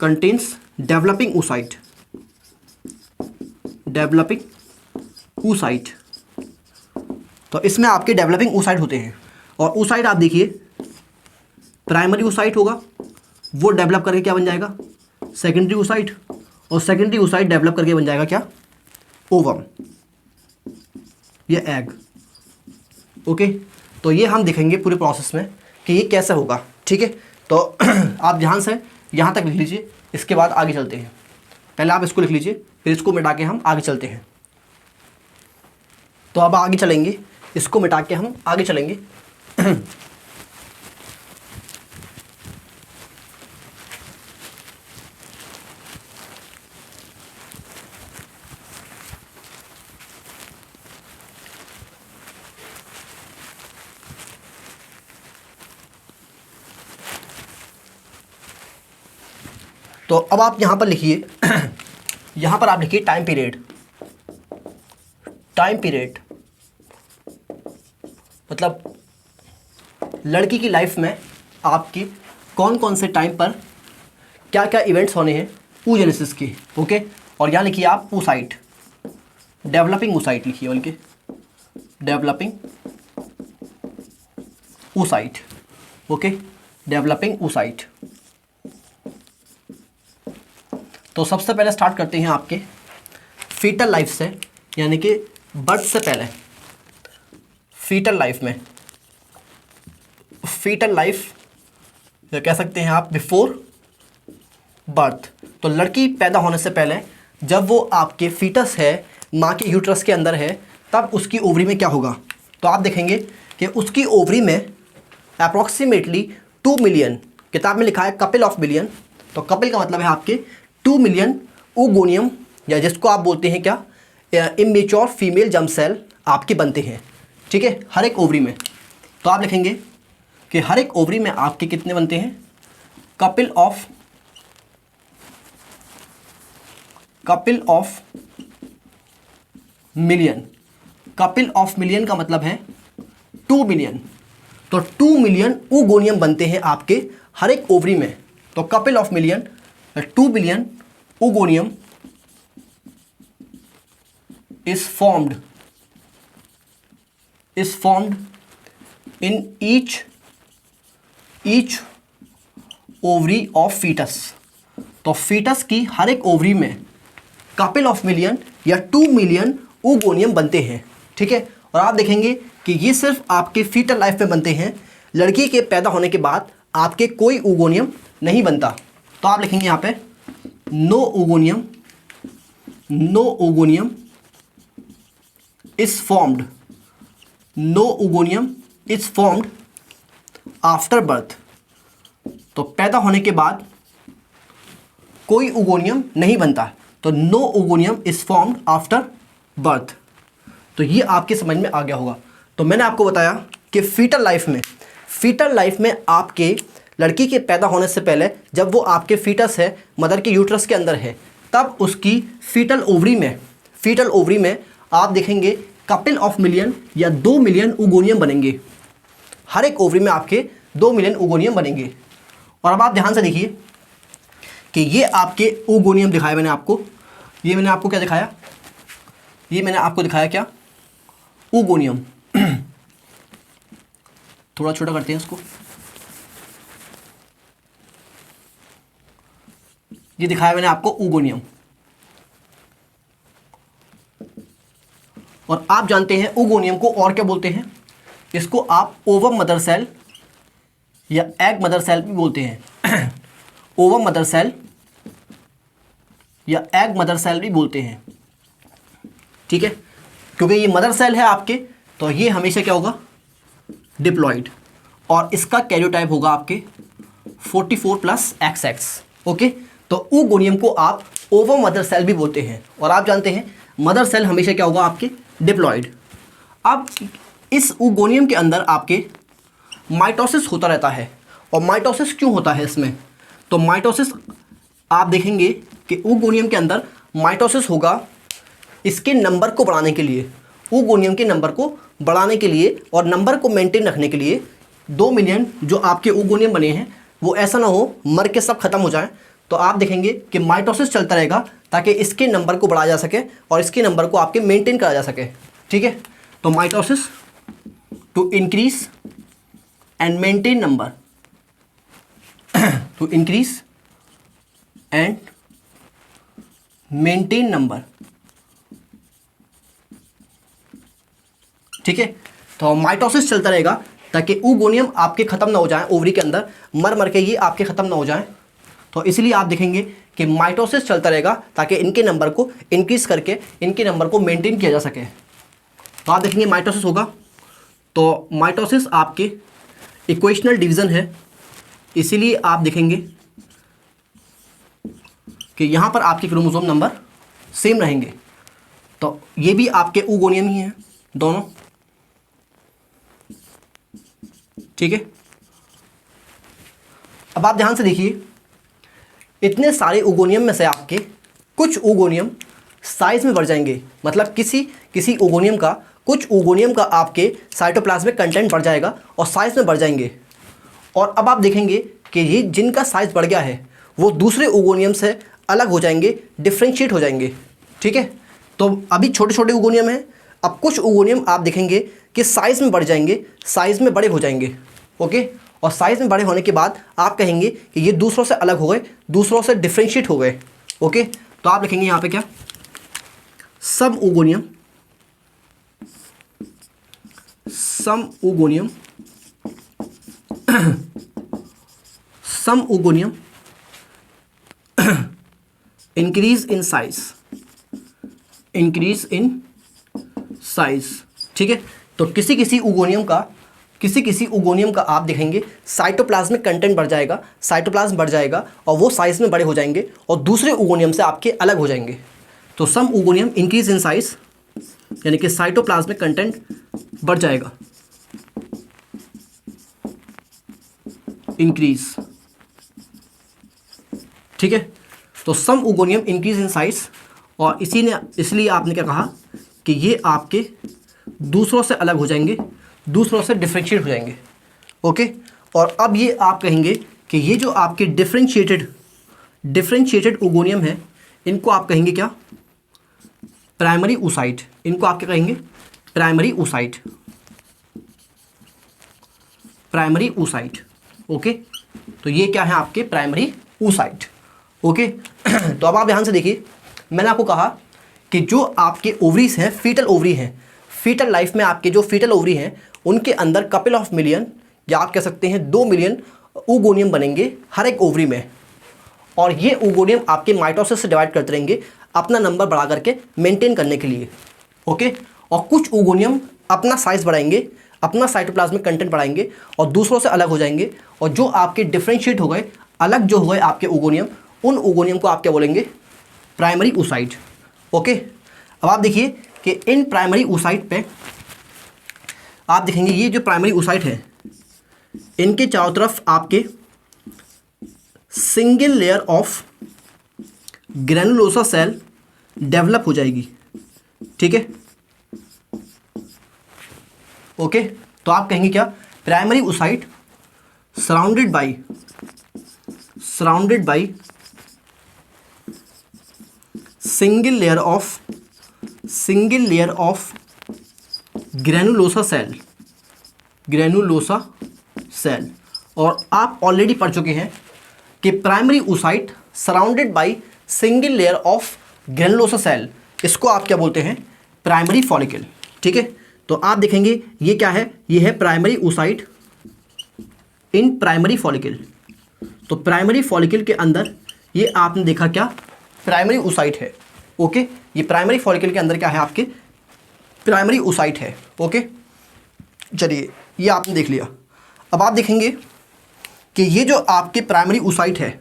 contains developing oocyte। Developing oocyte। तो इसमें आपके डेवलपिंग oocyte होते हैं, और oocyte आप देखिए प्राइमरी oocyte होगा, वो डेवलप करके क्या बन जाएगा, सेकेंडरी oocyte, और सेकेंडरी oocyte डेवलप करके बन जाएगा क्या, ओवम या एग। ओके, तो ये हम देखेंगे पूरे प्रोसेस में कि ये कैसे होगा। ठीक है, तो आप ध्यान से यहाँ तक लिख लीजिए, इसके बाद आगे चलते हैं। पहले आप इसको लिख लीजिए, फिर इसको मिटा के हम आगे चलते हैं। तो अब आगे चलेंगे, इसको मिटा के हम आगे चलेंगे। तो अब आप यहाँ पर लिखिए, यहाँ पर आप लिखिए टाइम पीरियड। टाइम पीरियड मतलब लड़की की लाइफ में आपकी कौन कौन से टाइम पर क्या क्या इवेंट्स होने हैं oogenesis के। ओके, और यहाँ लिखिए आप oocyte, डेवलपिंग oocyte लिखिए, बल्कि developing oocyte। Okay, developing oocyte। तो सबसे पहले स्टार्ट करते हैं आपके फीटल लाइफ से, यानी कि बर्थ से पहले। फीटल लाइफ में, फीटल लाइफ या कह सकते हैं आप बिफोर बर्थ। तो लड़की पैदा होने से पहले जब वो आपके फीटस है, माँ के यूट्रस के अंदर है, तब उसकी ओवरी में क्या होगा। तो आप देखेंगे कि उसकी ओवरी में अप्रॉक्सीमेटली 2 मिलियन, किताब में लिखा है कपिल ऑफ बिलियन, तो कपिल का मतलब है आपके 2 मिलियन oogonia, या जिसको आप बोलते हैं क्या, इमेच्योर फीमेल जर्म सेल आपके बनते हैं। ठीक है, हर एक ओवरी में। तो आप लिखेंगे कि हर एक ओवरी में आपके कितने बनते हैं, Kapil of million. Kapil of million का मतलब है 2 मिलियन। तो 2 मिलियन oogonia बनते हैं आपके हर एक ओवरी में। तो Kapil of million, 2 billion oogonia is formed in each ovary of fetus। तो फीटस की हर एक ओवरी में कपिल ऑफ मिलियन या 2 मिलियन oogonia बनते हैं। ठीक है, और आप देखेंगे कि ये सिर्फ आपके फीटल लाइफ में बनते हैं, लड़की के पैदा होने के बाद आपके कोई oogonia नहीं बनता। तो आप लिखेंगे यहाँ पे no oogonia is formed, no oogonia is formed after birth. तो पैदा होने के बाद कोई oogonia नहीं बनता, तो no oogonia is formed after birth. तो ये आपके समझ में आ गया होगा। तो मैंने आपको बताया कि फीटल लाइफ में आपके लड़की के पैदा होने से पहले जब वो आपके फीटस है, मदर के यूट्रस के अंदर है, तब उसकी फीटल ओवरी में आप देखेंगे कपिल ऑफ मिलियन या 2 मिलियन oogonia बनेंगे। हर एक ओवरी में आपके 2 मिलियन oogonia बनेंगे। और अब आप ध्यान से देखिए कि ये आपके oogonia दिखाया मैंने आपको। ये मैंने आपको क्या दिखाया, ये मैंने आपको दिखाया क्या, oogonia। थोड़ा छोटा करते हैं इसको। ये दिखाया मैंने आपको oogonia। और आप जानते हैं oogonia को और क्या बोलते हैं, इसको आप ओवम मदर सेल या एग मदर सेल भी बोलते हैं। ओवम मदर सेल या एग मदर सेल भी बोलते हैं। ठीक है, क्योंकि ये मदर सेल है आपके, तो ये हमेशा क्या होगा, डिप्लॉइड, और इसका कैरियोटाइप होगा आपके 44+XX। ओके, तो oogonia को आप ओवम मदर सेल भी बोलते हैं। और आप जानते हैं मदर सेल हमेशा क्या होगा आपके, डिप्लॉइड। अब इस oogonia के अंदर आपके माइटोसिस होता रहता है। और माइटोसिस क्यों होता है इसमें, तो माइटोसिस आप देखेंगे कि oogonia के अंदर माइटोसिस होगा इसके नंबर को बढ़ाने के लिए, oogonia के नंबर को बढ़ाने के लिए और नंबर को मेंटेन रखने के लिए। 2 मिलियन जो आपके oogonia बने हैं वो ऐसा ना हो मर के सब खत्म हो जाए, तो आप देखेंगे कि माइटोसिस चलता रहेगा ताकि इसके नंबर को बढ़ाया जा सके और इसके नंबर को आपके मेंटेन करा जा सके। ठीक है, तो mitosis to increase and maintain number, to increase and maintain number. ठीक है, तो माइटोसिस चलता रहेगा ताकि oogonia आपके ख़त्म ना हो जाए, ओवरी के अंदर मर मर के ये आपके ख़त्म ना हो जाए। तो इसलिए आप देखेंगे कि माइटोसिस चलता रहेगा ताकि इनके नंबर को इंक्रीज करके इनके नंबर को मेंटेन किया जा सके। तो आप देखेंगे माइटोसिस होगा, तो माइटोसिस आपके इक्वेशनल डिवीज़न है, इसीलिए आप देखेंगे कि यहाँ पर आपके क्रोमोसोम नंबर सेम रहेंगे। तो ये भी आपके oogonia ही हैं दोनों। ठीक है, अब आप ध्यान से देखिए, इतने सारे oogonia में से आपके कुछ oogonia साइज में बढ़ जाएंगे, मतलब किसी oogonia का कुछ oogonia का आपके साइटोप्लाज्मिक कंटेंट बढ़ जाएगा और साइज में बढ़ जाएंगे। और अब आप देखेंगे कि ये जिनका साइज बढ़ गया है वो दूसरे oogonia से अलग हो जाएंगे, डिफ्रेंशिएट हो जाएंगे। ठीक है, तो अभी छोटे छोटे oogonia हैं, अब कुछ oogonia आप देखेंगे कि साइज़ में बढ़ जाएंगे, साइज़ में बड़े हो जाएंगे। ओके, और साइज़ में बड़े होने के बाद आप कहेंगे कि ये दूसरों से अलग हो गए, दूसरों से डिफ्रेंशिएट हो गए। ओके, तो आप लिखेंगे यहाँ पे क्या, सम oogonia इंक्रीज इन साइज। ठीक है, तो किसी oogonia का आप देखेंगे साइटोप्लाज्मिक कंटेंट बढ़ जाएगा, साइटोप्लाज्म बढ़ जाएगा और वो साइज में बड़े हो जाएंगे और दूसरे oogonia से आपके अलग हो जाएंगे। तो सम oogonia इंक्रीज इन साइज यानी कि साइटोप्लाज्मिक कंटेंट बढ़ जाएगा, इंक्रीज। ठीक है, तो सम oogonia इंक्रीज इन साइज, और इसलिए आपने क्या कहा कि ये आपके दूसरों से अलग हो जाएंगे, दूसरों से डिफ्रेंशिएट हो जाएंगे। ओके, और अब ये आप कहेंगे कि ये जो आपके डिफ्रेंशिएटेड oogonia है, इनको आप कहेंगे क्या, प्राइमरी oocyte। इनको आप क्या कहेंगे, प्राइमरी oocyte। ओके, तो ये क्या है आपके प्राइमरी oocyte। ओके, तो अब आप ध्यान से देखिए, मैंने आपको कहा कि जो आपके ओवरीज हैं, फीटल ओवरी हैं, फीटल लाइफ में आपके जो फीटल ओवरी हैं उनके अंदर कपल ऑफ मिलियन या आप कह सकते हैं 2 मिलियन oogonia बनेंगे हर एक ओवरी में। और ये oogonia आपके माइटोसिस से डिवाइड करते रहेंगे अपना नंबर बढ़ा करके मेंटेन करने के लिए। ओके, और कुछ oogonia अपना साइज बढ़ाएंगे, अपना साइटोप्लाज्मिक कंटेंट बढ़ाएंगे और दूसरों से अलग हो जाएंगे, और जो आपके डिफ्रेंशिएट हो गए, अलग जो हुए आपके oogonia, उन oogonia को आप क्या बोलेंगे, प्राइमरी oocyte। ओके, अब आप देखिए कि इन प्राइमरी oocyte पे आप देखेंगे ये जो प्राइमरी oocyte है, इनके चारों तरफ आपके single layer of granulosa cell develop हो जाएगी। ठीक है, ओके, तो आप कहेंगे क्या, primary oocyte surrounded by single layer of granulosa cell. और आप ऑलरेडी पढ़ चुके हैं कि primary oocyte surrounded by single layer of granulosa cell, इसको आप क्या बोलते हैं, प्राइमरी फॉलिकल। ठीक है, तो आप देखेंगे ये क्या है, ये है primary oocyte in primary follicle. तो प्राइमरी फॉलिकल के अंदर ये आपने देखा क्या, प्राइमरी oocyte है। ओके, ये प्राइमरी फॉलिकल के अंदर क्या है, आपके प्राइमरी oocyte है। ओके, चलिए ये आपने देख लिया। अब आप देखेंगे कि ये जो आपके प्राइमरी oocyte है,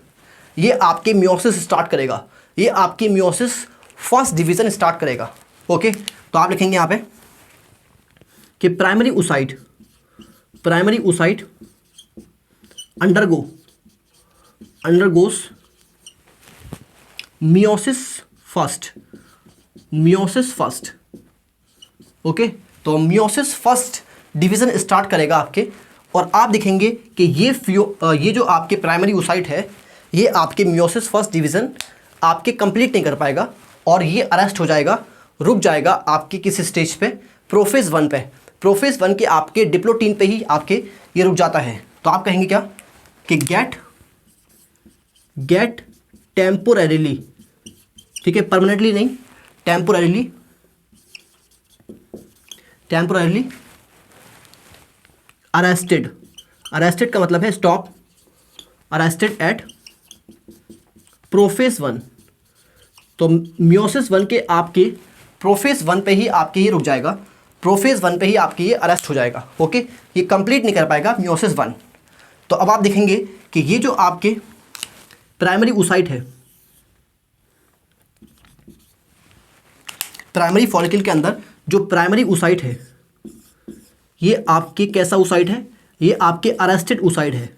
ये आपके मियोसिस स्टार्ट करेगा, ये आपकी मियोसिस फर्स्ट डिवीज़न स्टार्ट करेगा। ओके, तो आप लिखेंगे यहाँ पे कि primary oocyte undergoes meiosis first. Okay, तो मियोसिस फर्स्ट डिवीज़न स्टार्ट करेगा आपके, और आप देखेंगे कि ये जो आपके प्राइमरी oocyte है, ये आपके मियोसिस फर्स्ट डिवीज़न आपके कंप्लीट नहीं कर पाएगा और ये अरेस्ट हो जाएगा, रुक जाएगा आपके किस स्टेज पे, प्रोफेज 1 पे। प्रोफेज 1 के आपके डिप्लोटीन पे ही आपके ये रुक जाता है। तो आप कहेंगे क्या कि गेट टेम्पोररीली, ठीक है, परमानेंटली नहीं, टेम्पोररीली अरेस्टेड का मतलब है स्टॉप, अरेस्टेड एट प्रोफेज 1। तो मियोसिस 1 के आपके प्रोफेज 1 पे ही आपके ये रुक जाएगा, प्रोफेज 1 पे ही आपके ये अरेस्ट हो जाएगा। ओके, ये कंप्लीट नहीं कर पाएगा मियोसिस 1। तो अब आप देखेंगे कि ये जो आपके प्राइमरी oocyte है, प्राइमरी फॉलिकल के अंदर जो प्राइमरी oocyte है, ये आपके कैसा oocyte है, ये आपके अरेस्टेड oocyte है।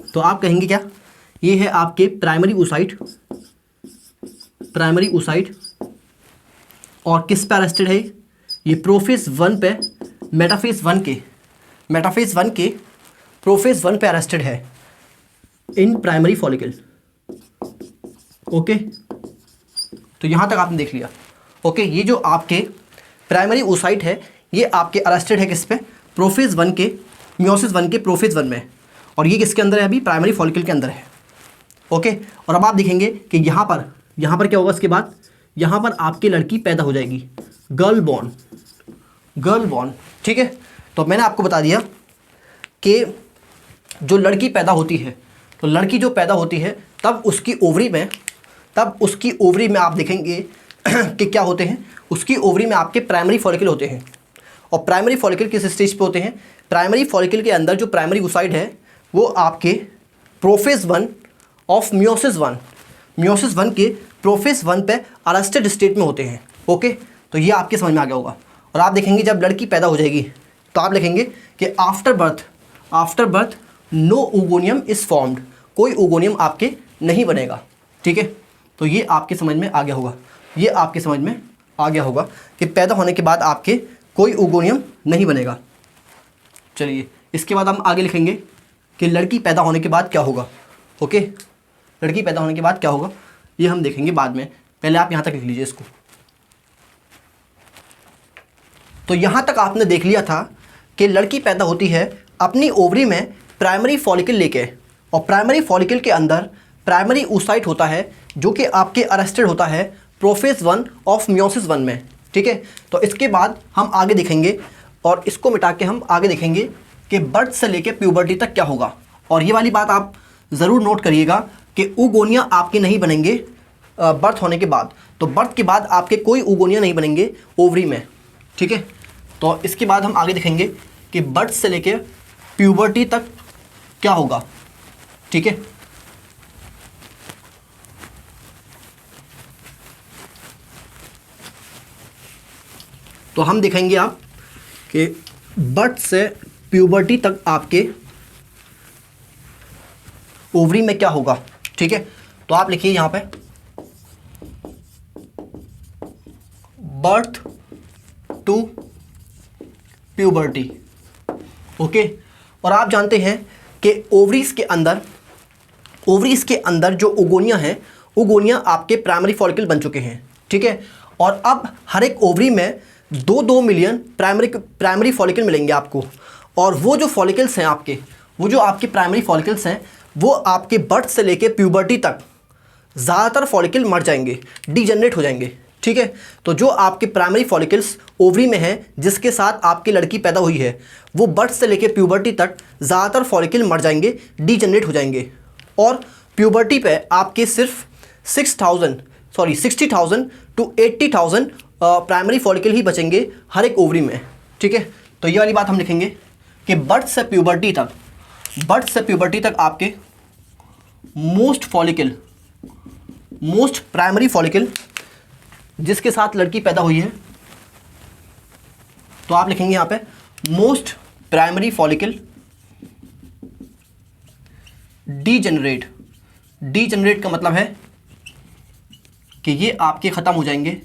तो आप कहेंगे क्या, ये है आपके प्राइमरी oocyte और किस पे अरेस्टेड है, ये प्रोफेज 1 पे, मेटाफेज 1 के प्रोफेज 1 पे अरेस्टेड है इन प्राइमरी फॉलिकल। ओके, तो यहां तक आपने देख लिया। ओके, ये जो आपके प्राइमरी oocyte है ये आपके अरेस्टेड है किस पे, प्रोफेज 1 के, मियोसिस 1 के प्रोफेज 1 में, और ये किसके अंदर है, अभी प्राइमरी फॉलिकल के अंदर है। ओके, और अब आप देखेंगे कि यहाँ पर क्या होगा, इसके बाद यहाँ पर आपकी लड़की पैदा हो जाएगी, गर्ल बॉर्न। ठीक है, तो मैंने आपको बता दिया कि जो लड़की पैदा होती है, तो लड़की जो पैदा होती है तब उसकी ओवरी में आप देखेंगे कि क्या होते हैं, उसकी ओवरी में आपके प्राइमरी फॉलिकल होते हैं। और प्राइमरी फॉलिकल किस स्टेज पे होते हैं, प्राइमरी फॉलिकल के अंदर जो प्राइमरी oocyte है वो आपके प्रोफेज 1 ऑफ मियोसिस 1 के प्रोफेज 1 पे अरेस्टेड स्टेट में होते हैं। ओके, तो ये आपके समझ में आ गया होगा। और आप देखेंगे जब लड़की पैदा हो जाएगी तो आप लिखेंगे कि आफ्टर बर्थ नो oogoनियम इज फॉर्म्ड, कोई oogoनियम आपके नहीं बनेगा। ठीक है, तो ये आपके समझ में आ गया होगा, कि पैदा होने के बाद आपके कोई oogoनियम नहीं बनेगा। चलिए, इसके बाद हम आगे लिखेंगे कि लड़की पैदा होने के बाद क्या होगा। ओके, लड़की पैदा होने के बाद क्या होगा ये हम देखेंगे बाद में, पहले आप यहाँ तक लिख लीजिए इसको। तो यहाँ तक आपने देख लिया था कि लड़की पैदा होती है अपनी ओवरी में प्राइमरी फॉलिकल लेके, और प्राइमरी फॉलिकल के अंदर प्राइमरी oocyte होता है जो कि आपके अरेस्टेड होता है प्रोफेज 1 ऑफ मियोसिस 1 में। ठीक है, तो इसके बाद हम आगे देखेंगे, और इसको मिटा के हम आगे देखेंगे कि बर्थ से लेके प्यूबर्टी तक क्या होगा। और ये वाली बात आप ज़रूर नोट करिएगा कि oogonia आपके नहीं बनेंगे बर्थ होने के बाद। तो बर्थ के बाद आपके कोई oogonia नहीं बनेंगे ओवरी में। ठीक है, तो इसके बाद हम आगे देखेंगे कि बर्थ से लेके प्यूबर्टी तक क्या होगा। ठीक है, तो हम देखेंगे आप कि बर्थ से प्यूबर्टी तक आपके ओवरी में क्या होगा। ठीक है, तो आप लिखिए यहाँ पे बर्थ टू प्यूबर्टी। ओके, और आप जानते हैं कि ओवरीज के अंदर जो oogonia है, oogonia आपके प्राइमरी फॉलिकल बन चुके हैं। ठीक है, और अब हर एक ओवरी में 2-2 मिलियन प्राइमरी फॉलिकल मिलेंगे आपको। और वो जो फॉलिकल्स हैं आपके, वो जो आपके प्राइमरी फॉलिकल्स हैं, वो आपके बर्थ से लेके प्यूबर्टी तक ज़्यादातर फॉलिकल मर जाएंगे, डीजनरेट हो जाएंगे। ठीक है, तो जो आपके प्राइमरी फॉलिकल्स ओवरी में हैं जिसके साथ आपकी लड़की पैदा हुई है, वो बर्थ से लेके प्यूबर्टी तक ज़्यादातर फॉलिकल मर जाएंगे, डीजनरेट हो जाएंगे। और प्यूबर्टी पे आपके सिर्फ 60,000 टू 80,000 प्राइमरी फॉलिकल ही बचेंगे हर एक ओवरी में। ठीक है, तो ये वाली बात हम लिखेंगे कि बर्थ से प्यूबर्टी तक आपके मोस्ट प्राइमरी फॉलिकल जिसके साथ लड़की पैदा हुई है, तो आप लिखेंगे यहाँ पे मोस्ट प्राइमरी फॉलिकल डीजनरेट का मतलब है कि ये आपके ख़त्म हो जाएंगे,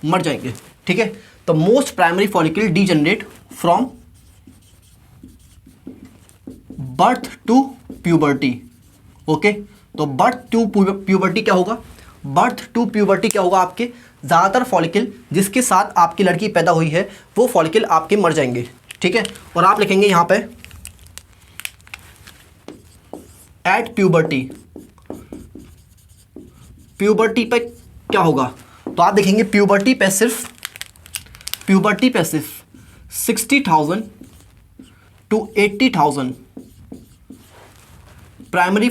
मर जाएंगे। ठीक है, तो most primary follicle degenerate from birth to puberty. Okay, तो बर्थ टू प्यूबर्टी क्या होगा, बर्थ टू प्यूबर्टी क्या होगा, आपके ज़्यादातर फॉलिकल जिसके साथ आपकी लड़की पैदा हुई है वो फॉलिकल आपके मर जाएंगे, ठीक है। और आप लिखेंगे यहाँ पे एट प्यूबर्टी, प्यूबर्टी पे क्या होगा, तो आप देखेंगे प्यूबर्टी पे सिर्फ 60,000 to 80,000 primary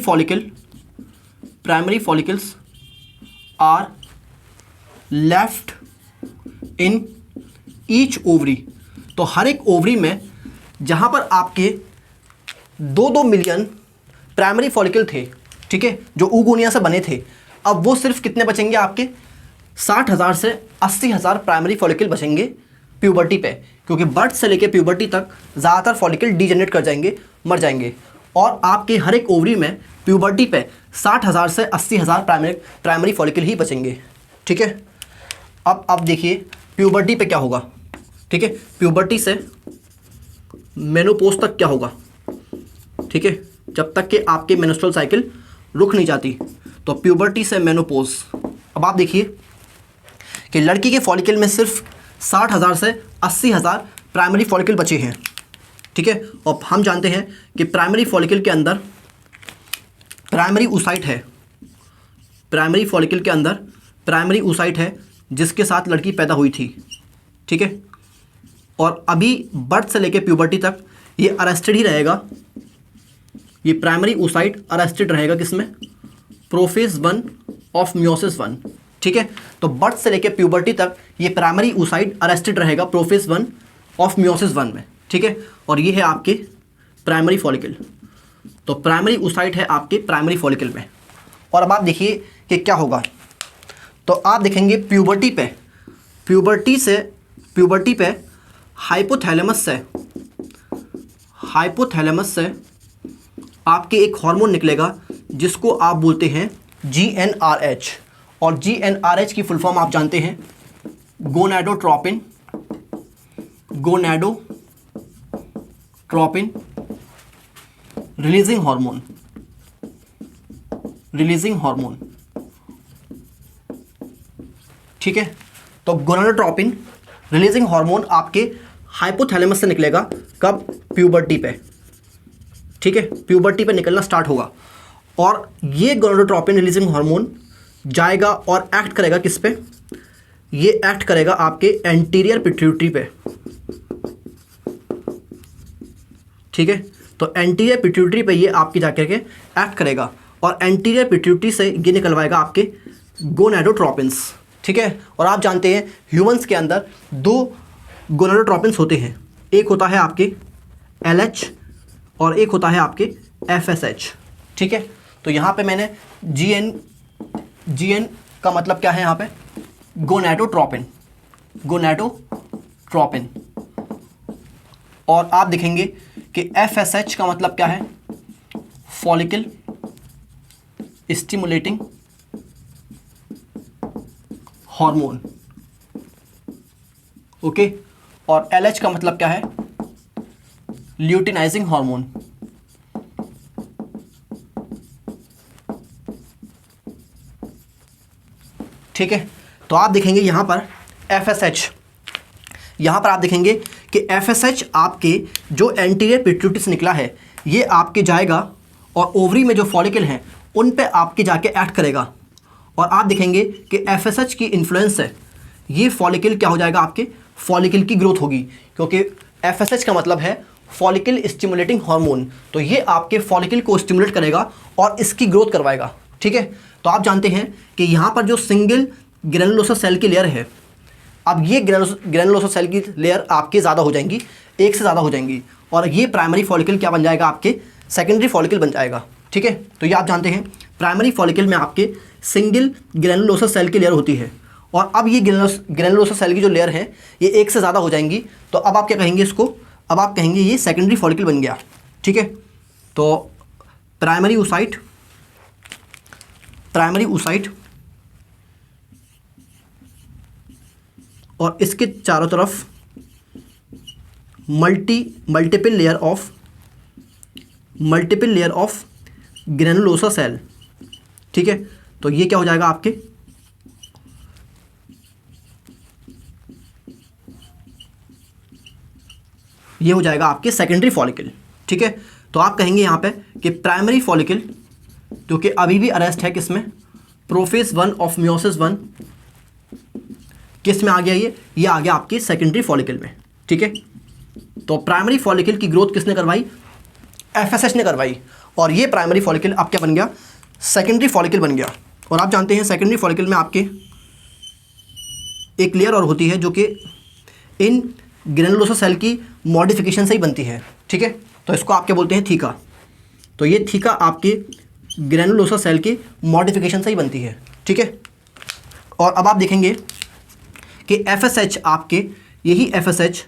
follicles are left in each ovary. तो हर एक ओवरी में जहां पर आपके 2-2 मिलियन प्राइमरी फॉलिकल थे, ठीक है, जो ऊगोनिया से बने थे, अब वो सिर्फ कितने बचेंगे, आपके 60,000 से 80,000 प्राइमरी फॉलिकल बचेंगे प्यूबर्टी पे, क्योंकि बर्थ से लेकर प्यूबर्टी तक ज़्यादातर फॉलिकल डीजेनरेट कर जाएंगे, मर जाएंगे। और आपके हर एक ओवरी में प्यूबर्टी पे 60,000 से 80,000 प्राइमरी फॉलिकल ही बचेंगे, ठीक है। अब देखिए प्यूबर्टी पे क्या होगा, ठीक है, प्यूबर्टी से मेनोपॉज तक क्या होगा, ठीक है, जब तक कि आपके मेंस्ट्रुअल साइकिल रुक नहीं जाती, तो प्यूबर्टी से मेनोपॉज। अब आप देखिए कि लड़की के फॉलिकल में सिर्फ 60,000 से 80,000 प्राइमरी फॉलिकल बचे हैं, ठीक है। और हम जानते हैं कि प्राइमरी फॉलिकल के अंदर प्राइमरी oocyte है, प्राइमरी फॉलिकल के अंदर प्राइमरी oocyte है जिसके साथ लड़की पैदा हुई थी, ठीक है। और अभी बर्थ से लेकर प्यूबर्टी तक ये अरेस्टेड ही रहेगा, ये प्राइमरी oocyte अरेस्टेड रहेगा किसमें, प्रोफेज 1 ऑफ मियोसिस 1, ठीक है। तो बर्थ से लेकर प्यूबर्टी तक ये प्राइमरी oocyte अरेस्टेड रहेगा प्रोफेज 1 ऑफ मियोसिस 1 में, ठीक है। और ये है आपके प्राइमरी फॉलिकल, तो प्राइमरी oocyte है आपके प्राइमरी फॉलिकल में। और अब आप देखिए कि क्या होगा, तो आप देखेंगे प्यूबर्टी पे हाइपोथैलेमस से आपके एक हार्मोन निकलेगा जिसको आप बोलते हैं GnRH, और GnRH की फुल फॉर्म आप जानते हैं गोनाडोट्रोपिन रिलीजिंग हार्मोन, ठीक है। तो गोनाडोट्रोपिन रिलीजिंग हार्मोन आपके हाइपोथैलेमस से निकलेगा, कब, प्यूबर्टी पे, ठीक है, प्यूबर्टी पे निकलना स्टार्ट होगा। और ये गोनाडोट्रोपिन रिलीजिंग हार्मोन जाएगा और एक्ट करेगा किस पे, ये एक्ट करेगा आपके एंटीरियर पिट्यूटरी पे, ठीक है। तो एंटीरियर पिट्यूटरी पे ये आपकी जाकर के एक्ट करेगा और एंटीरियर पिट्यूटरी से ये निकलवाएगा आपके गोनाडोट्रोपिन्स, ठीक है। और आप जानते हैं ह्यूमंस के अंदर 2 गोनाडोट्रोपिन्स होते हैं, एक होता है आपके LH और एक होता है आपके FSH, ठीक है। तो यहाँ पे मैंने GN का मतलब क्या है, यहाँ पे गोनाडोट्रोपिन, और आप देखेंगे कि FSH का मतलब क्या है, फॉलिकल स्टिमुलेटिंग हार्मोन, ओके। और LH का मतलब क्या है, ल्यूटिनाइजिंग हार्मोन, ठीक है। तो आप देखेंगे यहाँ पर FSH, यहाँ पर आप देखेंगे कि FSH आपके जो एंटीरियर पिट्यूटरी से निकला है ये आपके जाएगा और ओवरी में जो फॉलिकल हैं उन पे आपके जाके एक्ट करेगा। और आप देखेंगे कि FSH की इन्फ्लुएंस से ये फॉलिकल क्या हो जाएगा, आपके फॉलिकल की ग्रोथ होगी, क्योंकि FSH का मतलब है फॉलिकल स्टिमुलेटिंग हार्मोन, तो ये आपके फॉलिकल को स्टिमुलेट करेगा और इसकी ग्रोथ करवाएगा, ठीक है। तो आप जानते हैं कि यहाँ पर जो सिंगल ग्रैनुलोसा सेल की लेयर है, अब ये ग्रैनुलोसा सेल की लेयर आपके ज़्यादा हो जाएंगी, एक से ज़्यादा हो जाएंगी, और ये प्राइमरी फॉलिकल क्या बन जाएगा, आपके सेकेंडरी फॉलिकल बन जाएगा, ठीक है। तो ये आप जानते हैं प्राइमरी फॉलिकल में आपके सिंगल ग्रैनुलोसा सेल की लेयर होती है, और अब ये ग्रैनुलोसा सेल की जो लेयर है ये एक से ज़्यादा हो जाएंगी, तो अब आप क्या कहेंगे इसको, अब आप कहेंगे ये सेकेंडरी फॉलिकल बन गया, ठीक है। तो प्राइमरी oocyte और इसके चारों तरफ multiple layer of granulosa cell, ठीक है, तो ये क्या हो जाएगा आपके, ये हो जाएगा आपके सेकेंडरी फॉलिकल, ठीक है। तो आप कहेंगे यहाँ पे कि प्राइमरी फॉलिकल जो कि अभी भी अरेस्ट है किसमें, प्रोफेज 1 ऑफ मियोसिस 1, किस में आ गया, ये आ गया आपके सेकेंडरी फॉलिकल में, ठीक है। तो प्राइमरी फॉलिकल की ग्रोथ किसने करवाई, एफएसएच ने करवाई, और ये प्राइमरी फॉलिकल अब क्या बन गया, सेकेंडरी फॉलिकल बन गया। और आप जानते हैं सेकेंडरी फॉलिकल में आपके एक लेयर और होती है जो कि इन ग्रेनुलोसा सेल की मॉडिफिकेशन से ही बनती है, ठीक है। तो इसको आप क्या बोलते हैं, थीका। तो ये थीका आपके ग्रेनुलोसा सेल की मॉडिफिकेशन से ही बनती है, ठीक है। और अब आप देखेंगे कि एफएसएच आपके, यही एफएसएच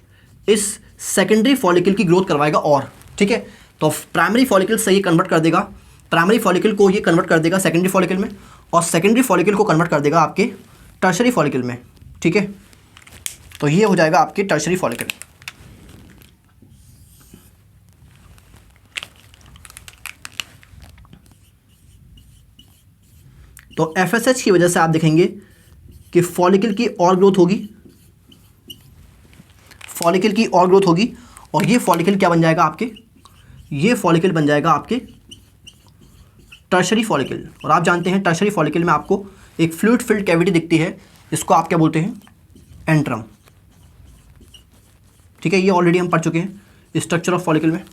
इस सेकेंडरी फॉलिकल की ग्रोथ करवाएगा, और ठीक है। तो प्राइमरी फॉलिकल से ये कन्वर्ट कर देगा, प्राइमरी फॉलिकल को ये कन्वर्ट कर देगा सेकेंडरी फॉलिकल में, और सेकेंडरी फॉलिकल को कन्वर्ट कर देगा आपके टर्शरी फॉलिकल में, ठीक है। तो ये हो जाएगा आपके टर्शरी फॉलिकल। तो एफएसएच की वजह से आप देखेंगे कि फॉलिकल की और ग्रोथ होगी, फॉलिकल की और ग्रोथ होगी, और ये फॉलिकल क्या बन जाएगा आपके, ये फॉलिकल बन जाएगा आपके टर्शरी फॉलिकल। और आप जानते हैं टर्शरी फॉलिकल में आपको एक फ्लूइड फिल्ड कैविटी दिखती है, इसको आप क्या बोलते हैं, एंट्रम, ठीक है। ये ऑलरेडी हम पढ़ चुके हैं स्ट्रक्चर ऑफ फॉलिकल में।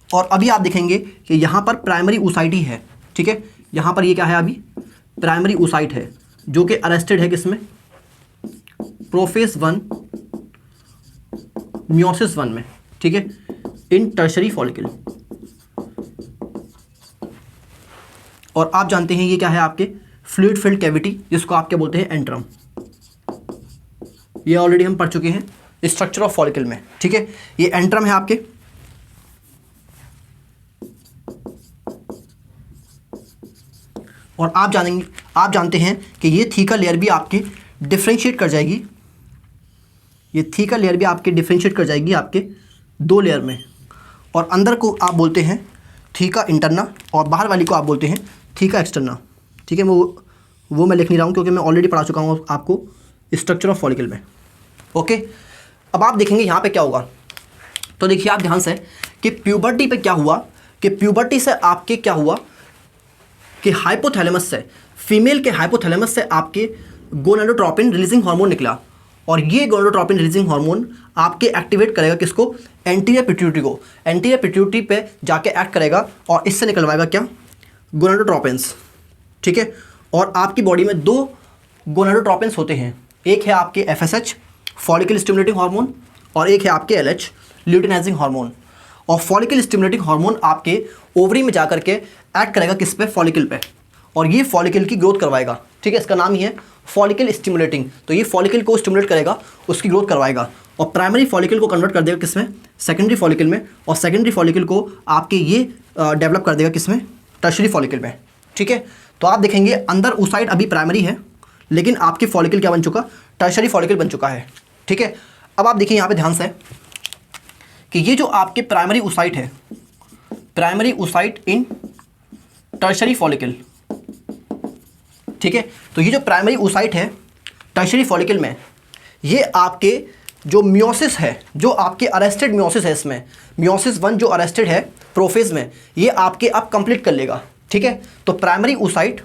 और अभी आप देखेंगे कि यहाँ पर प्राइमरी oocyte ही है, ठीक है। यहाँ पर ये क्या है, अभी प्राइमरी oocyte है जो कि अरेस्टेड है किसमें, प्रोफेज 1 मियोसिस 1 में, ठीक है, इन टर्शरी फॉलिकल। और आप जानते हैं ये क्या है आपके फ्लूइड फिल्ड कैविटी, जिसको आप क्या बोलते हैं, एंट्रम। ये ऑलरेडी हम पढ़ चुके हैं स्ट्रक्चर ऑफ फॉलिकल में, ठीक है। ये एंट्रम है आपके, और आप जानते हैं कि ये थीका लेयर भी आपके डिफ्रेंशिएट कर जाएगी, ये थीका लेयर भी आपके डिफ्रेंशिएट कर जाएगी आपके 2 लेयर में, और अंदर को आप बोलते हैं थीका इंटरना, और बाहर वाली को आप बोलते हैं थीका एक्सटर्ना, ठीक है। वो मैं लिख नहीं रहा हूँ क्योंकि मैं ऑलरेडी पढ़ा चुका हूँ आपको स्ट्रक्चर ऑफ फॉलिकल में, ओके। अब आप देखेंगे यहाँ पे क्या होगा, तो देखिए आप ध्यान से कि प्यूबर्टी पे क्या हुआ, कि प्यूबर्टी से आपके क्या हुआ कि हाइपोथैलेमस से, फीमेल के हाइपोथैलेमस से आपके गोनाडोट्रोपिन रिलीजिंग हार्मोन निकला, और ये गोनाडोट्रोपिन रिलीजिंग हार्मोन आपके एक्टिवेट करेगा किसको, एंटीरियर पिट्यूटरी को, एंटीरियर पिट्यूटरी पे जाके एक्ट करेगा, और इससे निकलवाएगा क्या, गोनाडोट्रोपिन्स, ठीक है। और आपकी बॉडी में 2 गोनाडोट्रोपिन्स होते हैं, एक है आपके एफएसएच फॉलिकल स्टिमुलेटिंग हार्मोन, और एक है आपके एलएच ल्यूटिनाइजिंग हार्मोन। और फॉलिकल स्टिमुलेटिंग हार्मोन आपके ओवरी में जाकर के एक्ट करेगा किस पे, फॉलिकल पे, और ये फॉलिकल की ग्रोथ करवाएगा, ठीक है। इसका नाम ही है फॉलिकल स्टिमुलेटिंग। तो ये फॉलिकल को स्टिमुलेट करेगा, उसकी ग्रोथ करवाएगा, और प्राइमरी फॉलिकल को कन्वर्ट कर देगा किसमें, सेकेंडरी फॉलिकल में, और सेकेंडरी फॉलिकल को आपके ये डेवलप कर देगा किसमें, टर्शरी फॉलिकल में, ठीक है। तो आप देखेंगे अंदर oocyte अभी प्राइमरी है, लेकिन आपके फॉलिकल क्या बन चुका, टर्शरी फॉलिकल बन चुका है, ठीक है। अब आप देखिए यहाँ पे ध्यान से कि ये जो आपके प्राइमरी oocyte है, primary oocyte in tertiary follicle, ठीक है। तो ये जो प्राइमरी oocyte है टर्शरी फॉलिकल में, ये आपके जो मियोसिस है, जो आपके अरेस्टेड मियोसिस है, इसमें मियोसिस 1 जो अरेस्टेड है प्रोफेज में, ये आपके अब कंप्लीट कर लेगा, ठीक है। तो primary oocyte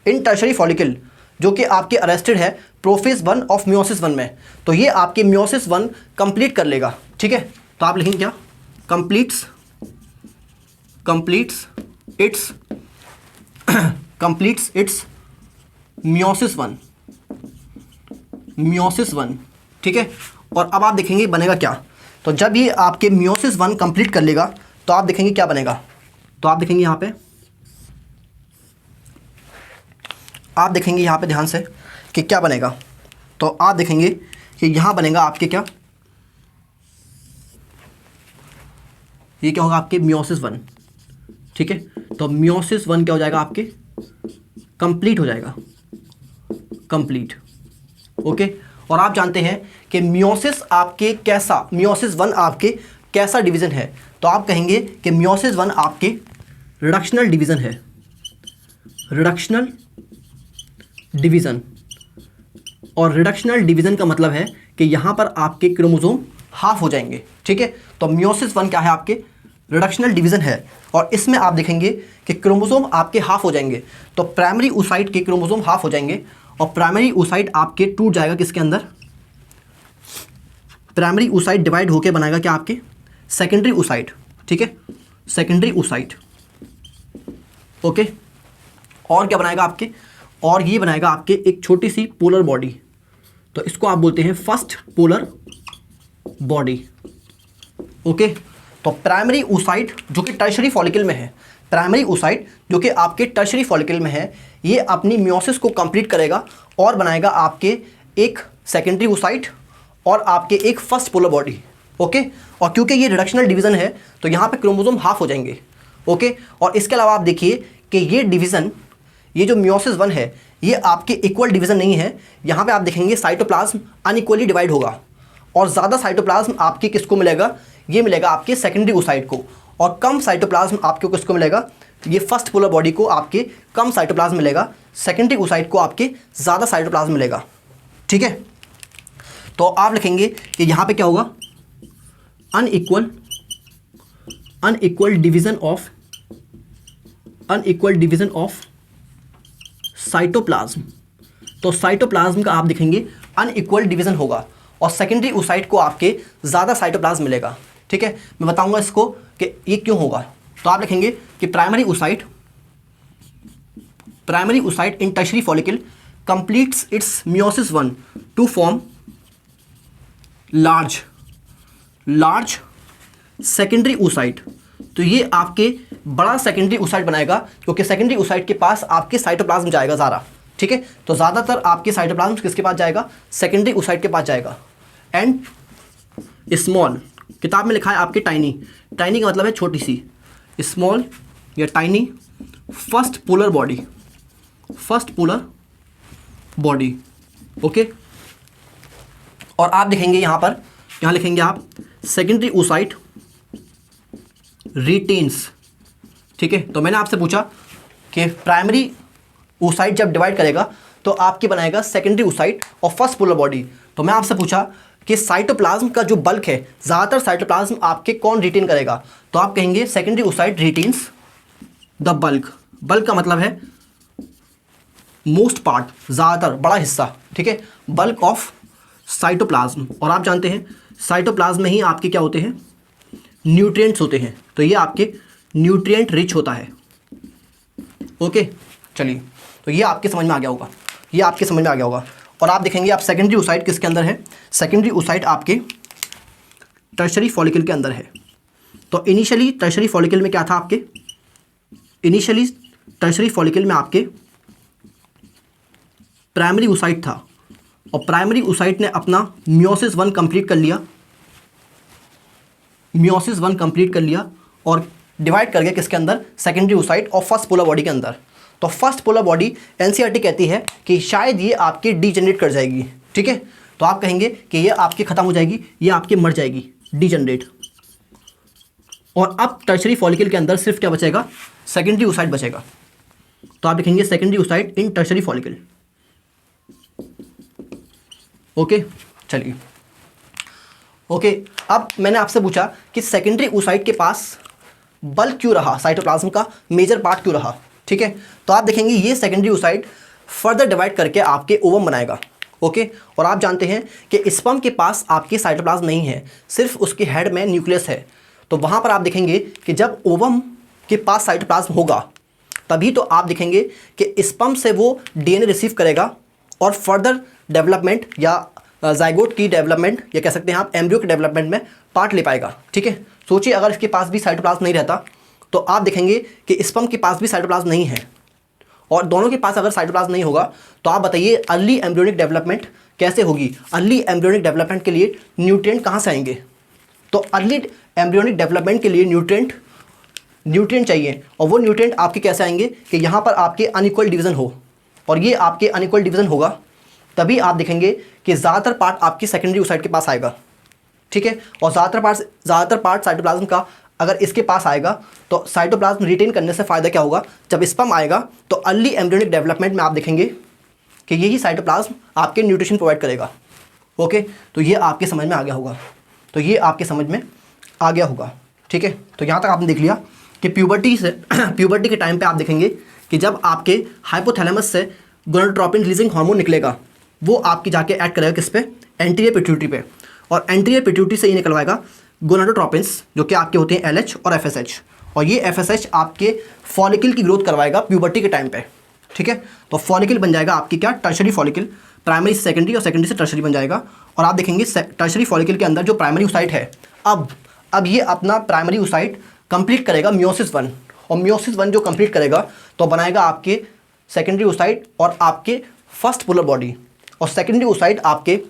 in tertiary follicle जो कि आपके अरेस्टेड है प्रोफेज 1 ऑफ मियोसिस 1 में, तो ये आपके मियोसिस 1 कंप्लीट कर लेगा, ठीक है। तो आप लिखेंगे क्या, कंप्लीट्स इट्स मियोसिस 1, ठीक है। और अब आप देखेंगे बनेगा क्या, तो जब ये आपके मियोसिस 1 कंप्लीट कर लेगा तो आप देखेंगे क्या बनेगा, तो आप देखेंगे यहाँ पे, आप देखेंगे यहाँ पे ध्यान से कि क्या बनेगा, तो आप देखेंगे कि यहाँ बनेगा आपके क्या, ये क्या होगा आपके मियोसिस 1, ठीक है। तो मियोसिस 1 क्या हो जाएगा आपके, कंप्लीट हो जाएगा, कंप्लीट, ओके। और आप जानते हैं कि मियोसिस आपके कैसा, मियोसिस 1 आपके कैसा डिवीज़न है, तो आप कहेंगे कि मियोसिस 1 आपके रिडक्शनल डिवीज़न है, रिडक्शनल डिवीज़न। और रिडक्शनल डिवीज़न का मतलब है कि यहाँ पर आपके क्रोमोसोम हाफ हो जाएंगे, ठीक है। तो मियोसिस 1 क्या है, आपके रिडक्शनल डिवीज़न है, और इसमें आप देखेंगे कि क्रोमोसोम आपके हाफ हो जाएंगे। तो प्राइमरी oocyte के क्रोमोसोम हाफ हो जाएंगे, और प्राइमरी oocyte आपके टूट जाएगा किसके अंदर, प्राइमरी oocyte डिवाइड होके बनाएगा क्या, आपके सेकेंडरी oocyte, ठीक है, सेकेंडरी oocyte, ओके। और क्या बनाएगा आपके, और ये बनाएगा आपके एक छोटी सी पोलर बॉडी, तो इसको आप बोलते हैं फर्स्ट पोलर बॉडी, ओके। तो प्राइमरी oocyte जो कि टर्शरी फॉलिकल में है, प्राइमरी oocyte जो कि आपके टर्शरी फॉलिकल में है, ये अपनी मियोसिस को कंप्लीट करेगा और बनाएगा आपके एक सेकेंडरी oocyte और आपके एक फर्स्ट पोलर बॉडी, ओके। और क्योंकि ये रिडक्शनल डिवीज़न है तो यहाँ पे क्रोमोसोम हाफ हो जाएंगे, ओके। और इसके अलावा आप देखिए कि ये डिवीज़न, ये जो मियोसिस 1 है, ये आपके इक्वल डिवीज़न नहीं है। यहाँ पे आप देखेंगे साइटोप्लाज्म अनइक्वली डिवाइड होगा, और ज़्यादा साइटोप्लाज्म आपके किसको मिलेगा, ये मिलेगा आपके सेकेंडरी oocyte को, और कम साइटोप्लाज्म आपको किसको मिलेगा, ये फर्स्ट पोलर बॉडी को आपके कम साइटोप्लाज्म मिलेगा, सेकेंडरी oocyte को आपके ज़्यादा साइटोप्लाज्म मिलेगा, ठीक है। तो आप लिखेंगे कि यहाँ पे क्या होगा, अनइक्वल डिवीज़न ऑफ साइटोप्लाज्म। तो साइटोप्लाज्म का आप दिखेंगे अनइक्वल डिवीज़न होगा, और सेकेंडरी oocyte को आपके ज़्यादा साइटोप्लाज्म मिलेगा, ठीक है। मैं बताऊंगा इसको कि ये क्यों होगा। तो आप लिखेंगे कि primary oocyte in tertiary follicle completes its meiosis 1 to form large secondary oocyte। तो ये आपके बड़ा सेकेंडरी oocyte बनाएगा, क्योंकि सेकेंडरी oocyte के पास आपके साइटोप्लाज्म जाएगा ज़्यादा, ठीक है। तो ज़्यादातर आपके साइटोप्लाज्म किसके पास जाएगा, सेकेंडरी oocyte के पास जाएगा। एंड स्मॉल, किताब में लिखा है आपके टाइनी का मतलब है छोटी सी, स्मॉल या tiny first polar body, okay. और आप देखेंगे यहाँ लिखेंगे आप सेकेंडरी oocyte रिटेन्स, ठीक है। तो मैंने आपसे पूछा कि प्राइमरी oocyte जब डिवाइड करेगा तो आपकी बनाएगा सेकेंडरी oocyte और फर्स्ट पोलर बॉडी। तो मैं आपसे पूछा कि साइटोप्लाज्म का जो बल्क है, ज़्यादातर साइटोप्लाज्म आपके कौन रिटेन करेगा, तो आप कहेंगे secondary oocyte retains the bulk का मतलब है मोस्ट पार्ट, ज़्यादातर, बड़ा हिस्सा, ठीक है, बल्क ऑफ साइटोप्लाज्म। और आप जानते हैं साइटोप्लाज्म में ही आपके क्या होते हैं, न्यूट्रिएंट्स होते हैं, तो ये आपके न्यूट्रिएंट रिच होता है, ओके। चलिए, तो ये आपके समझ में आ गया होगा, और आप देखेंगे आप सेकेंडरी oocyte किसके अंदर है, सेकेंडरी oocyte आपके टर्शरी फॉलिकल के अंदर है। तो इनिशियली टर्शरी फॉलिकल में क्या था आपके, टर्शरी फॉलिकल में आपके प्राइमरी oocyte था, और प्राइमरी oocyte ने अपना मियोसिस 1 कंप्लीट कर लिया और डिवाइड कर गया किसके अंदर, सेकेंडरी oocyte और फर्स्ट पोलर बॉडी के अंदर। तो फर्स्ट पोलर बॉडी एनसीईआरटी कहती है कि शायद ये आपके डीजनरेट कर जाएगी, ठीक है। तो आप कहेंगे कि ये आपके ख़त्म हो जाएगी, ये आपके मर जाएगी, डीजनरेट। और अब टर्शरी फॉलिकल के अंदर सिर्फ क्या बचेगा, सेकेंडरी oocyte बचेगा। तो आप लिखेंगे secondary oocyte in tertiary follicle, okay. चलिए, ओके। अब मैंने आपसे पूछा कि सेकेंडरी oocyte के पास बल्क क्यों रहा, साइटोप्लाज्म का मेजर पार्ट क्यों रहा, ठीक है। तो आप देखेंगे ये सेकेंडरी oocyte फर्दर डिवाइड करके आपके ओवम बनाएगा, ओके। और आप जानते हैं कि स्पर्म के पास आपके साइटोप्लाज्म नहीं है, सिर्फ उसके हेड में न्यूक्लियस है। तो वहाँ पर आप देखेंगे कि जब ओवम के पास साइटोप्लाज्म होगा तभी तो आप देखेंगे कि स्पर्म से वो डीएनए रिसीव करेगा और फर्दर डेवलपमेंट या जाइगोट की डेवलपमेंट या कह सकते हैं आप एम्ब्रियो के डेवलपमेंट में पार्ट ले पाएगा, ठीक है। सोचिए अगर इसके पास भी साइटोप्लाज्म नहीं रहता तो आप देखेंगे कि स्पर्म के पास भी साइटोप्लाज्म नहीं है, और दोनों के पास अगर साइटोप्लाज्म नहीं होगा तो आप बताइए अर्ली एम्ब्रियोनिक डेवलपमेंट कैसे होगी। अर्ली एम्ब्रियोनिक डेवलपमेंट के लिए न्यूट्रिएंट कहाँ से आएंगे, तो अर्ली एम्ब्रियोनिक डेवलपमेंट के लिए न्यूट्रिएंट चाहिए, और वो न्यूट्रिएंट आपके कैसे आएंगे कि यहाँ पर आपके अनइक्वल डिवीज़न हो, और ये आपके अनइक्वल डिवीज़न होगा तभी आप देखेंगे कि ज़्यादातर पार्ट आपकी सेकेंडरी oocyte के पास आएगा, ठीक है। और ज़्यादातर पार्ट साइटोप्लाज्म का अगर इसके पास आएगा तो साइटोप्लाज्म रिटेन करने से फ़ायदा क्या होगा, जब स्पर्म आएगा तो अर्ली एम्ब्रियोनिक डेवलपमेंट में आप देखेंगे कि यही साइटोप्लाज्म आपके न्यूट्रिशन प्रोवाइड करेगा। ओके, तो ये आपके समझ में आ गया होगा, तो ये आपके समझ में आ गया होगा। ठीक है, तो यहाँ तक आपने देख लिया कि प्यूबर्टी से प्यूबर्टी के टाइम पे आप देखेंगे कि जब आपके हाइपोथैलेमस से गोनाडोट्रोपिन रिलीजिंग हार्मोन निकलेगा, वो आपकी जाके ऐड करेगा किस पे, एंटीरियर पिट्यूटरी पे, और एंटीरियर पिट्यूटरी से ये निकलवाएगा गोनाडोट्रोपिन्स जो कि आपके होते हैं LH और FSH, और ये FSH आपके फॉलिकल की ग्रोथ करवाएगा प्यूबर्टी के टाइम पे। ठीक है, तो फॉलिकल बन जाएगा आपकी क्या, टर्शरी फॉलिकल, प्राइमरी से सेकेंडरी और सेकेंडरी से टर्शरी बन जाएगा। और आप देखेंगे टर्शरी फॉलिकल के अंदर जो प्राइमरी ओसाइट है, अब ये अपना प्राइमरी ओसाइट कंप्लीट करेगा मियोसिस 1, और मियोसिस 1 जो कंप्लीट करेगा तो बनाएगा आपके सेकेंडरी ओसाइट और आपके फर्स्ट पोलर बॉडी, और सेकेंडरी ओसाइट आपके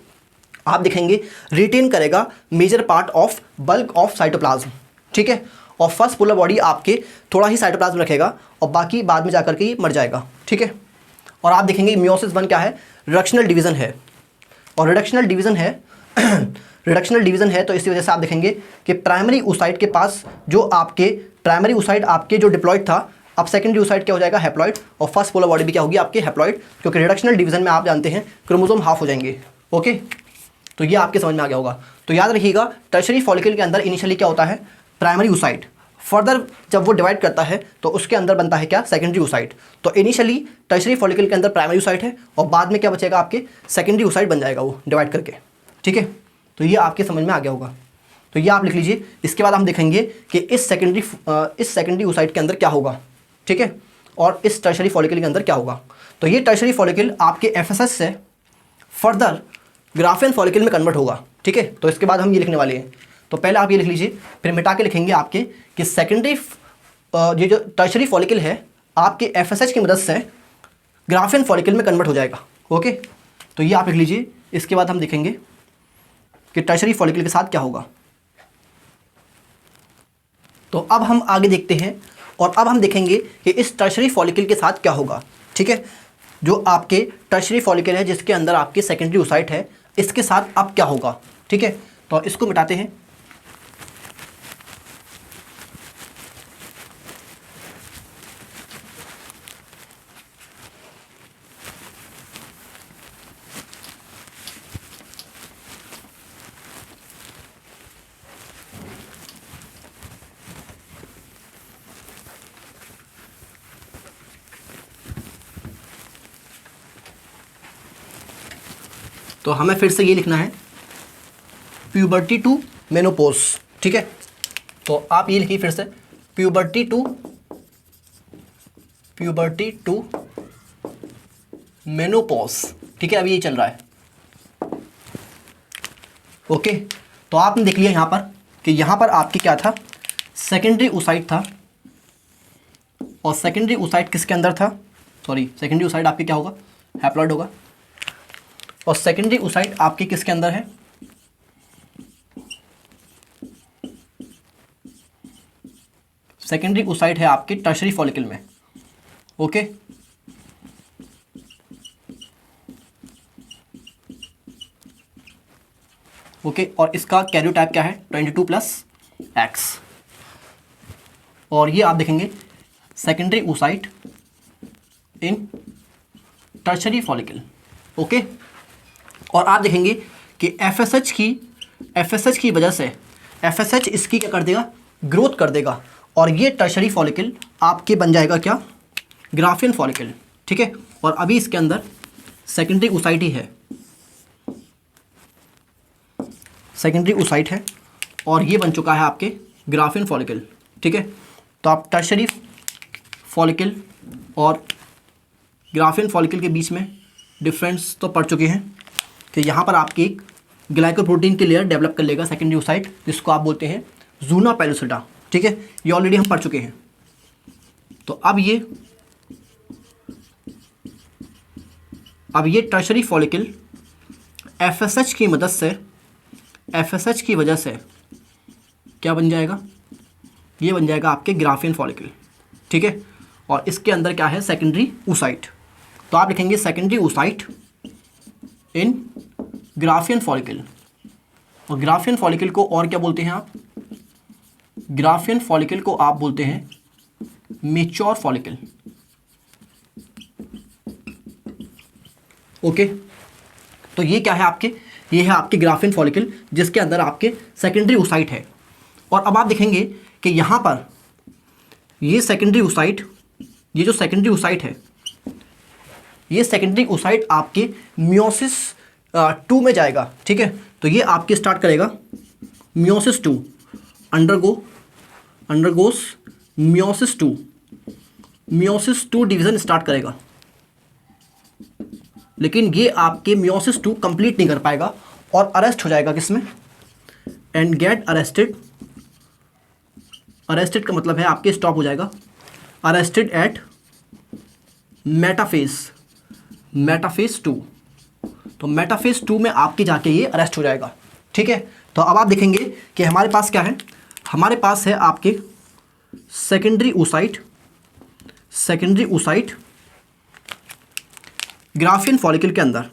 आप देखेंगे रिटेन करेगा major part of bulk of cytoplasm. ठीक है, और फर्स्ट पोलर बॉडी आपके थोड़ा ही साइटोप्लाज्म रखेगा और बाकी बाद में जाकर के ये मर जाएगा। ठीक है, और आप देखेंगे मियोसिस 1 क्या है, रिडक्शनल डिवीज़न है, और रिडक्शनल डिवीज़न है रिडक्शनल डिवीज़न है, तो इसी वजह से आप देखेंगे कि प्राइमरी ओसाइट के पास जो आपके प्राइमरी ओसाइट आपके जो डिप्लॉइड था, अब सेकेंडरी ओसाइट क्या हो जाएगा, हैप्लॉइड, और फर्स्ट पोलर बॉडी भी क्या होगी आपके हैप्लॉइड, क्योंकि रिडक्शनल डिवीज़न में आप जानते हैं क्रोमोसोम हाफ हो जाएंगे। ओके, तो ये आपके समझ में आ गया होगा। तो याद रखिएगा टर्शरी फॉलिकल के अंदर इनिशियली क्या होता है, प्राइमरी ओसाइट, फर्दर जब वो डिवाइड करता है तो उसके अंदर बनता है क्या, सेकेंडरी ओसाइट। तो इनिशियली टर्शरी फॉलिकल के अंदर प्राइमरी ओसाइट है और बाद में क्या बचेगा आपके, सेकेंडरी ओसाइट बन जाएगा वो डिवाइड करके। ठीक है, तो ये आपके समझ में आ गया होगा, तो ये आप लिख लीजिए। इसके बाद हम देखेंगे कि इस सेकेंडरी ओसाइट के अंदर क्या होगा। ठीक है, और इस टर्शरी फॉलिकल के अंदर क्या होगा। तो ये टर्शरी फॉलिकल आपके FSH से फर्दर ग्राफियन फॉलिकल में कन्वर्ट होगा। ठीक है, तो इसके बाद हम ये लिखने वाले हैं, तो पहले आप ये लिख लीजिए, फिर मिटा के लिखेंगे आपके कि सेकेंडरी ये जो टर्शरी फॉलिकल है आपके FSH की मदद से ग्राफियन फॉलिकल में कन्वर्ट हो जाएगा। ओके, तो ये आप लिख लीजिए। इसके बाद हम देखेंगे कि टर्शरी फॉलिकल के साथ क्या होगा। तो अब हम आगे देखते हैं, और अब हम देखेंगे कि इस टर्शरी फॉलिकल के साथ क्या होगा। ठीक है, जो आपके टर्शरी फॉलिकल है जिसके अंदर आपके सेकेंडरी ओसाइट है, इसके साथ अब क्या होगा। ठीक है, तो इसको मिटाते हैं। तो हमें फिर से ये लिखना है प्यूबर्टी टू मेनोपोज। ठीक है, तो आप ये लिखिए फिर से, प्यूबर्टी टू मेनोपोज। ठीक है, अभी ये चल रहा है। ओके, तो आपने देख लिया यहाँ पर कि यहाँ पर आपकी क्या था, सेकेंडरी ओसाइट था, और सेकेंडरी ओसाइट किसके अंदर था, सॉरी सेकेंडरी ओसाइट आपके क्या होगा, हैप्लॉइड होगा, और सेकेंडरी ओसाइट आपके किसके अंदर है, सेकेंडरी ओसाइट है आपके टर्शरी फॉलिकल में। ओके, ओके, और इसका कैरियोटाइप क्या है, 22+X, और ये आप देखेंगे सेकेंडरी ओसाइट इन टर्शरी फॉलिकल। ओके, और आप देखेंगे कि FSH की वजह से FSH इसकी क्या कर देगा, ग्रोथ कर देगा, और ये टर्शरी फॉलिकल आपके बन जाएगा क्या, ग्राफियन फॉलिकल। ठीक है, और अभी इसके अंदर सेकेंडरी ओसाइट ही है, सेकेंडरी ओसाइट है, और ये बन चुका है आपके ग्राफियन फॉलिकल। ठीक है, तो आप टर्शरी फॉलिकल और ग्राफियन फॉलिकल के बीच में डिफरेंस तो पढ़ चुके हैं कि यहाँ पर आपकी एक ग्लाइकोप्रोटीन की लेयर डेवलप कर लेगा सेकेंडरी ओसाइट, जिसको आप बोलते हैं जूना पेलोसिटा। ठीक है, ये ऑलरेडी हम पढ़ चुके हैं। तो अब ये टर्शरी फॉलिकल FSH की मदद से, FSH की वजह से क्या बन जाएगा, ये बन जाएगा आपके ग्राफियन फॉलिकल। ठीक है, और इसके अंदर क्या है, सेकेंडरी ओसाइट। तो आप लिखेंगे सेकेंडरी ओसाइट इन ग्राफियन फॉलिकल, और ग्राफियन फॉलिकल को और क्या बोलते हैं आप, ग्राफियन फॉलिकल को आप बोलते हैं मेच्योर फॉलिकल। ओके, तो ये क्या है आपके, ये है आपके ग्राफियन फॉलिकल जिसके अंदर आपके सेकेंडरी ओसाइट है। और अब आप देखेंगे कि यहाँ पर ये सेकेंडरी ओसाइट, ये जो सेकेंडरी ओसाइट है, ये सेकेंडरी ओसाइट आपके मियोसिस 2 में जाएगा। ठीक है, तो ये आपके स्टार्ट करेगा meiosis 2, undergoes meiosis 2 division start करेगा। लेकिन ये आपके मियोसिस 2 कंप्लीट नहीं कर पाएगा और अरेस्ट हो जाएगा किसमें, एंड गेट अरेस्टेड। अरेस्टेड का मतलब है आपके स्टॉप हो जाएगा, अरेस्टेड एट मेटाफेज 2। तो मेटाफेज 2 में आपके जाके ये अरेस्ट हो जाएगा। ठीक है, तो अब आप देखेंगे कि हमारे पास क्या है, हमारे पास है आपके सेकेंडरी ओसाइट ग्राफियन फॉलिकल के अंदर।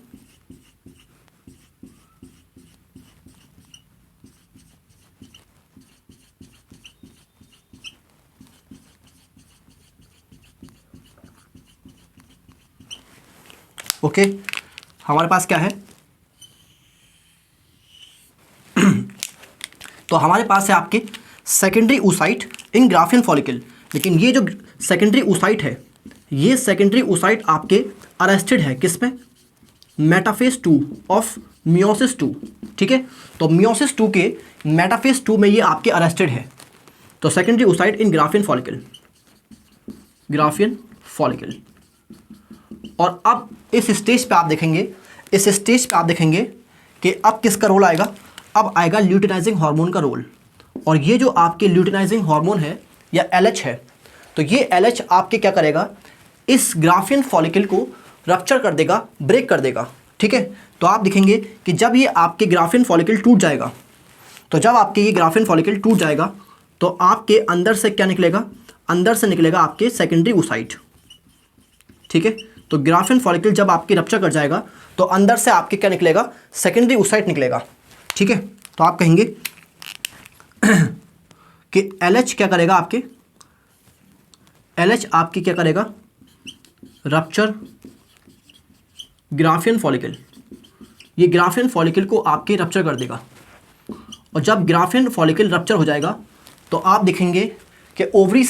ओके, हमारे पास क्या है, तो हमारे पास है आपके सेकेंडरी ओसाइट इन ग्राफियन फॉलिकल। लेकिन ये जो सेकेंडरी ओसाइट है, ये सेकेंडरी ओसाइट आपके अरेस्टेड है किसमें, मेटाफेज 2 ऑफ मियोसिस 2। ठीक है, तो मियोसिस 2 के मेटाफेज 2 में ये आपके अरेस्टेड है। तो सेकेंडरी ओसाइट इन ग्राफियन फॉलिकल। और अब इस स्टेज पे आप देखेंगे, कि अब किसका रोल आएगा, अब आएगा ल्यूटिनाइजिंग हार्मोन का रोल। और ये जो आपके ल्यूटिनाइजिंग हार्मोन है या LH है, तो ये LH आपके क्या करेगा, इस ग्राफियन फॉलिकल को रप्चर कर देगा, ब्रेक कर देगा। ठीक है, तो आप देखेंगे कि जब ये आपके ग्राफियन फॉलिकल टूट जाएगा, तो आपके अंदर से क्या निकलेगा, अंदर से निकलेगा आपके सेकेंडरी ओसाइट। ठीक है, तो ग्राफियन फॉलिकल जब आपकी रप्चर कर जाएगा तो अंदर से आपके क्या निकलेगा, सेकेंडरी ओसाइट निकलेगा। ठीक है, तो आप कहेंगे कि LH क्या करेगा, LH आपकी क्या करेगा, रप्चर ग्राफियन फॉलिकल। ये ग्राफियन फॉलिकल को आपके रप्चर कर देगा। और जब ग्राफियन फॉलिकल रप्चर हो जाएगा तो आप देखेंगे कि ओवरी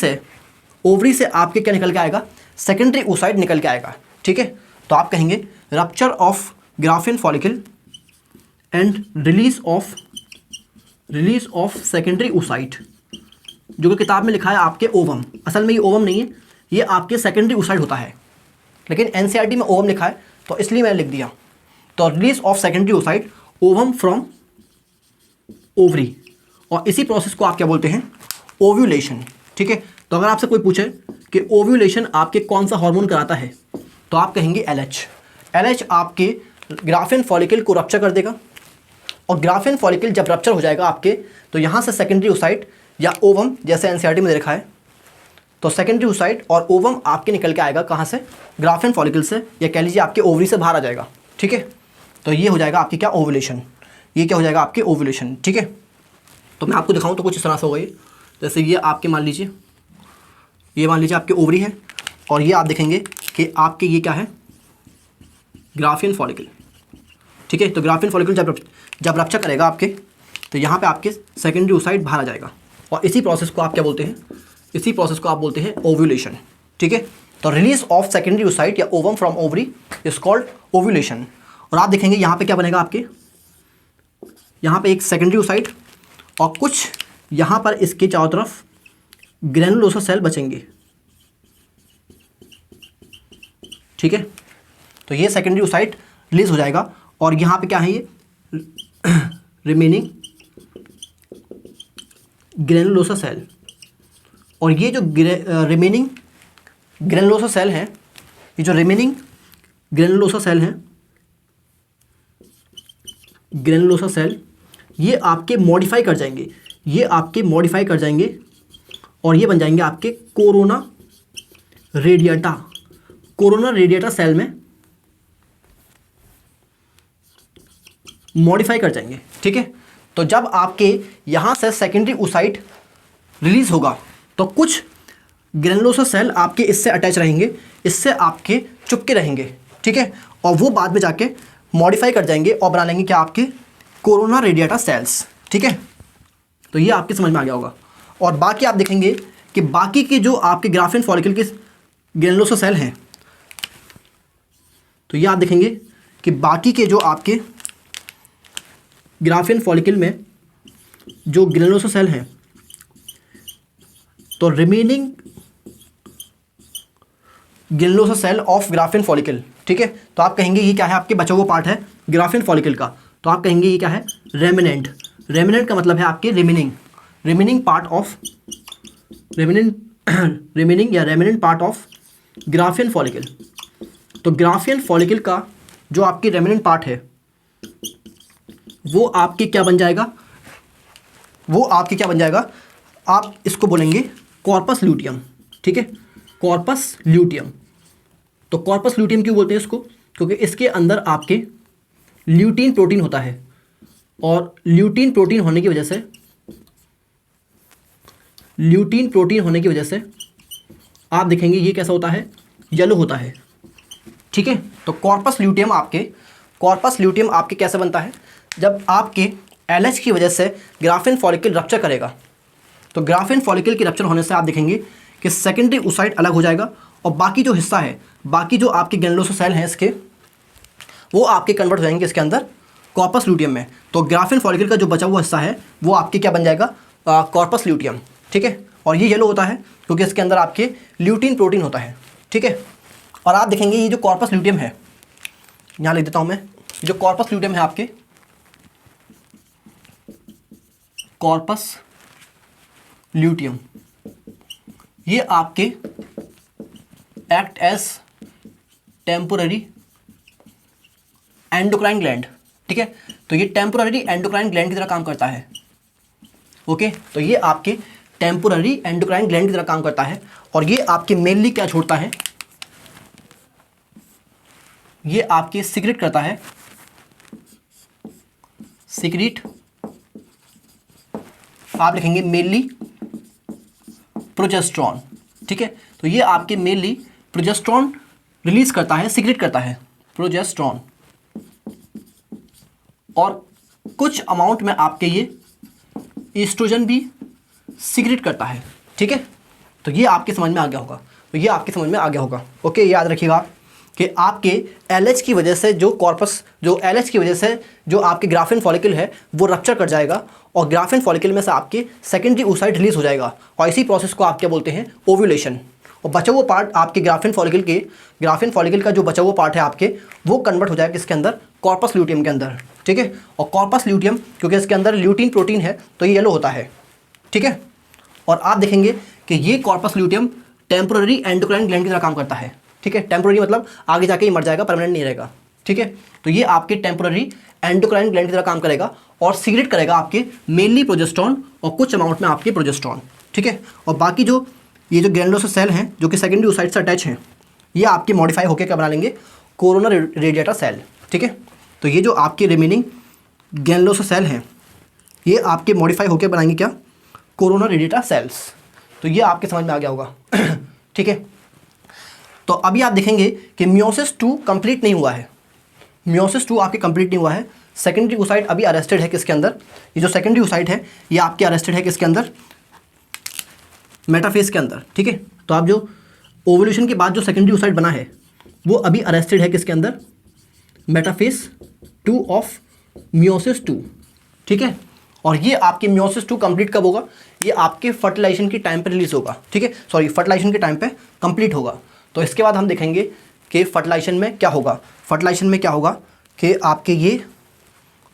से आपके क्या निकल के आएगा, सेकेंडरी ओसाइट निकल के आएगा। ठीक है, तो आप कहेंगे rupture of Graafian follicle and release of secondary oocyte, जो कि किताब में लिखा है आपके ओवम। असल में ये ओवम नहीं है, ये आपके सेकेंडरी ओसाइट होता है, लेकिन NCERT में ओवम लिखा है तो इसलिए मैंने लिख दिया। तो release of secondary oocyte ovum from ovary, और इसी प्रोसेस को आप क्या बोलते हैं, ओव्यूलेशन। ठीक है, तो अगर आपसे कोई पूछे कि ओव्यूलेशन आपके कौन सा हार्मोन कराता है, तो आप कहेंगे LH आपके ग्राफियन फॉलिकल को रप्चर कर देगा। और ग्राफियन फॉलिकल जब रप्चर हो जाएगा आपके, तो यहाँ से सेकेंडरी ओसाइट या ओवम, जैसे NCERT में लिखा है, तो सेकेंडरी ओसाइट और ओवम आपके निकल के आएगा कहाँ से, ग्राफियन फॉलिकल से, या कह लीजिए आपके ओवरी से बाहर आ जाएगा। ठीक है, तो ये हो जाएगा आपकी क्या, ओव्यूलेशन। ये क्या हो जाएगा आपके ओव्यूलेशन। ठीक है, तो मैं आपको दिखाऊं तो कुछ इस तरह से होगा ये। जैसे ये आपके मान लीजिए आपके ओवरी है, और ये आप देखेंगे कि आपके ये क्या है, ग्राफियन फॉलिकल। ठीक है, तो ग्राफियन फॉलिकल जब रप्चर करेगा आपके, तो यहाँ पे आपके सेकेंडरी ओसाइट बाहर आ जाएगा। और इसी प्रोसेस को आप क्या बोलते हैं, इसी प्रोसेस को आप बोलते हैं ओव्यूलेशन। ठीक है, तो रिलीज ऑफ सेकेंडरी ओसाइट या ovum from ovary is called ovulation. और आप देखेंगे यहाँ पे क्या बनेगा आपके, यहाँ पे एक सेकेंडरी ओसाइट और कुछ यहाँ पर इसके चारों तरफ ग्रेनुलोसा सेल बचेंगे। ठीक है, तो ये सेकेंडरी ओसाइट रिलीज हो जाएगा, और यहाँ पे क्या है, ये रिमेनिंग ग्रेनुलोसा सेल। और ये जो रिमेनिंग ग्रेनुलोसा सेल हैं, ये जो रिमेनिंग ग्रेनुलोसा सेल ये आपके मॉडिफाई कर जाएंगे, और ये बन जाएंगे आपके कोरोना रेडिएटा सेल में मॉडिफाई कर जाएंगे। ठीक है, तो जब आपके यहाँ से सेकेंडरी ओसाइट रिलीज होगा तो कुछ ग्रेनुलोसा सेल आपके इससे अटैच रहेंगे, इससे आपके चुपके रहेंगे, ठीक है, और वो बाद में जाके मॉडिफाई कर जाएंगे और बना लेंगे क्या, आपके कोरोना रेडिएटा सेल्स, ठीक है। तो ये आपके समझ में आ गया होगा। और बाकी आप देखेंगे कि बाकी के जो आपके ग्राफिन फॉलिकल के ग्रेनुलोसा सेल हैं, तो ये आप देखेंगे कि बाकी के जो आपके ग्राफिन फॉलिकल में जो ग्रेनुलोसा सेल हैं, तो remaining granulosa cell of Graafian follicle, ठीक है, तो आप कहेंगे ये क्या है, आपके बचा हुआ पार्ट है ग्राफिन फॉलिकल का, तो आप कहेंगे ये क्या है, रेमिनेंट। रेमिनेंट का मतलब है आपके remaining part of remnant part of Graafian follicle. तो ग्राफिन फॉलिकल का जो आपकी रेमिनेंट पार्ट है वो आपके क्या बन जाएगा, आप इसको बोलेंगे कॉर्पस ल्यूटियम, ठीक है, कॉर्पस ल्यूटियम। तो कॉर्पस ल्यूटियम क्यों बोलते हैं इसको, क्योंकि इसके अंदर आपके ल्यूटीन प्रोटीन होता है, और ल्यूटीन प्रोटीन होने की वजह से आप देखेंगे ये कैसा होता है, येलो होता है, ठीक है। तो कॉर्पस ल्यूटियम आपके कैसे बनता है, जब आपके LH की वजह से ग्राफिन फॉलिकल रप्चर करेगा, तो ग्राफिन फॉलिकल की रप्चर होने से आप देखेंगे कि सेकेंडरी ओसाइट अलग हो जाएगा, और बाकी जो हिस्सा है, बाकी जो आपके ग्रेनुलोसा सेल हैं इसके, वो आपके कन्वर्ट हो जाएंगे इसके अंदर कॉर्पस ल्यूटियम में। तो ग्राफिन फॉलिकल का जो बचा हुआ हिस्सा है वो आपके क्या बन जाएगा, कॉर्पस ल्यूटियम, ठीक है। और ये येलो होता है क्योंकि इसके अंदर आपके ल्यूटीन प्रोटीन होता है, ठीक है। और आप देखेंगे ये जो कॉर्पस ल्यूटियम है, यहाँ लिख देता हूँ मैं, जो कॉर्पस ल्यूटियम है आपके, कॉर्पस ल्यूटियम, ये आपके act as temporary endocrine gland, ठीक है। तो ये टेम्पोररी एंडोक्राइन ग्लैंड की तरह काम करता है, ओके। तो ये आपके टेम्पोररी एंडोक्राइन ग्लैंड की तरह काम करता है, और ये आपके मेनली क्या छोड़ता है, ये आपके सीक्रेट करता है, आप लिखेंगे मेनली प्रोजेस्टेरॉन, ठीक है। तो ये आपके मेनली प्रोजेस्टेरॉन रिलीज करता है, सीक्रेट करता है प्रोजेस्टेरॉन, और कुछ अमाउंट में आपके ये ईस्ट्रोजन भी सीक्रेट करता है, ठीक है। तो ये आपके समझ में आ गया होगा, ओके। याद रखिएगा कि आपके LH की वजह से जो आपके ग्राफिन फॉलिकल है वो रप्चर कर जाएगा, और ग्राफिन फॉलिकल में से आपके सेकेंडरी oocyte रिलीज हो जाएगा, और इसी प्रोसेस को आप क्या बोलते हैं, ओव्यूलेशन। और बचा हुआ पार्ट आपके ग्राफिन फॉलिकल का जो बचा हुआ पार्ट है आपके, वो कन्वर्ट हो जाएगा किसके अंदर, कॉर्पस ल्यूटियम के अंदर, ठीक है। और कॉर्पस ल्यूटियम क्योंकि इसके अंदर ल्यूटीन प्रोटीन है तो ये येलो होता है, ठीक है। और आप देखेंगे कि ये corpus luteum temporary endocrine gland की तरह काम करता है, ठीक है। टेम्पोररी मतलब आगे जाके ये मर जाएगा, परमानेंट नहीं रहेगा, ठीक है। तो ये आपके टेम्पोररी एंडोक्राइन ग्लैंड की तरह काम करेगा, और सीक्रेट करेगा आपके मेनली प्रोजेस्टेरॉन और कुछ अमाउंट में आपके प्रोजेस्टेरॉन, ठीक है। और बाकी जो ये जो ग्रेनुलोसा सेल हैं जो कि सेकेंडरी oocyte से अटैच हैं, ये आपके मॉडिफाई होकर क्या बना लेंगे, कोरोना रेडिएटा सेल, ठीक है। तो ये जो आपके रिमेनिंग ग्रेनुलोसा सेल हैं ये आपके मॉडिफाई होकर बनाएंगे क्या, कोरोना रेडिएटा सेल्स। तो ये आपके समझ में आ गया होगा, ठीक है। तो अभी आप देखेंगे कि मियोसिस 2 कंप्लीट नहीं हुआ है, मियोसिस 2 आपके कंप्लीट नहीं हुआ है, सेकेंडरी oocyte अभी अरेस्टेड है किसके अंदर, ये जो सेकेंडरी oocyte है ये आपके अरेस्टेड है किसके अंदर, मेटाफेज के अंदर, ठीक है। तो आप जो ओवल्यूशन के बाद जो सेकेंडरी oocyte बना है वो अभी अरेस्टेड है किसके अंदर, मेटाफेज 2 ऑफ मियोसिस 2, ठीक है। और ये आपके मियोसिस 2 कंप्लीट कब होगा, ये आपके फर्टिलाइजेशन के टाइम पे रिलीज होगा, ठीक है, सॉरी फर्टिलाइजेशन के टाइम पे कंप्लीट होगा। तो इसके बाद हम देखेंगे कि फर्टिलाइजेशन में क्या होगा, कि आपके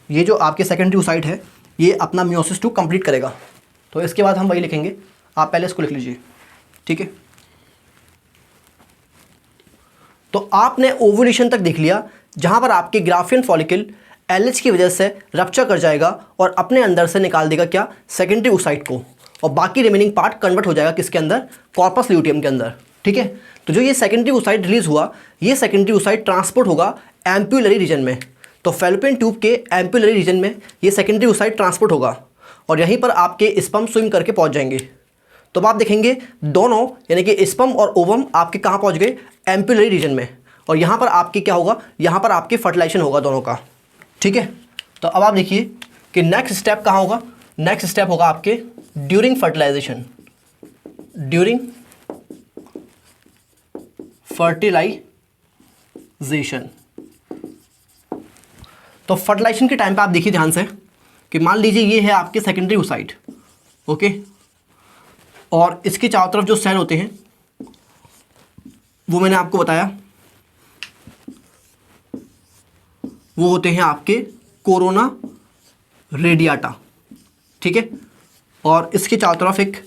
ये जो आपके सेकेंडरी oocyte है ये अपना मियोसिस 2 कंप्लीट करेगा। तो इसके बाद हम वही लिखेंगे, आप पहले इसको लिख लीजिए, ठीक है। तो आपने ओवुलेशन तक देख लिया, जहां पर आपके ग्राफिन फॉलिकल LH की वजह से रप्चर कर जाएगा और अपने अंदर से निकाल देगा क्या, सेकेंडरी oocyte को, और बाकी रिमेनिंग पार्ट कन्वर्ट हो जाएगा किसके अंदर, कॉर्पस ल्यूटियम के अंदर, ठीक है। तो जो ये सेकेंडरी oocyte रिलीज हुआ, ये सेकेंडरी oocyte ट्रांसपोर्ट होगा एम्प्यूलरी रीजन में। तो फैलोपियन ट्यूब के एम्प्यूलरी रीजन में ये सेकेंडरी oocyte ट्रांसपोर्ट होगा, और यहीं पर आपके स्पर्म स्विम करके पहुंच जाएंगे, तो अब आप देखेंगे दोनों यानी कि स्पर्म और ओवम आपके कहाँ पहुँच गए, एम्पिलरी रीजन में, और यहाँ पर आपके क्या होगा, यहाँ पर आपके फर्टिलाइजेशन होगा दोनों का, ठीक है। तो अब आप देखिए कि नेक्स्ट स्टेप कहाँ होगा, नेक्स्ट स्टेप होगा आपके ड्यूरिंग फर्टिलाइजेशन, ड्यूरिंग फर्टिलाइजेशन। तो फर्टिलाइजेशन के टाइम पे आप देखिए ध्यान से कि मान लीजिए ये है आपके सेकेंडरी oocyte, ओके, और इसके चारों तरफ जो सेल होते हैं वो मैंने आपको बताया, वो होते हैं आपके कोरोना रेडियाटा, ठीक है। और इसके चारों तरफ एक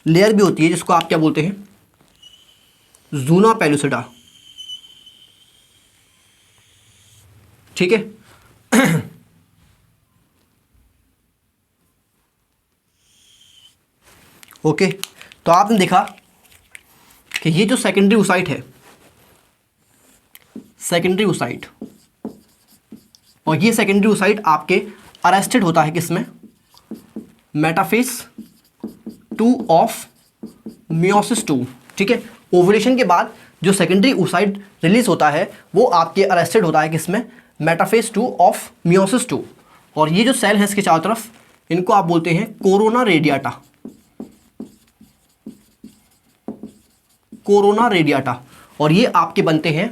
लेयर भी होती है जिसको आप क्या बोलते हैं, ज़ूना पेलुसिडा, ठीक है। ओके, तो आपने देखा कि ये जो सेकेंडरी oocyte है, सेकेंडरी oocyte, और ये सेकेंडरी oocyte आपके अरेस्टेड होता है किसमें, मेटाफेज 2 ऑफ मियोसिस 2, ठीक है। ओवुलेशन के बाद जो सेकेंडरी oocyte रिलीज होता है वो आपके अरेस्टेड होता है किसमें, मेटाफेज 2 ऑफ मियोसिस 2, और ये जो सेल है इसके चारों तरफ, इनको आप बोलते हैं कोरोना रेडियाटा, कोरोना रेडियाटा, और ये आपके बनते हैं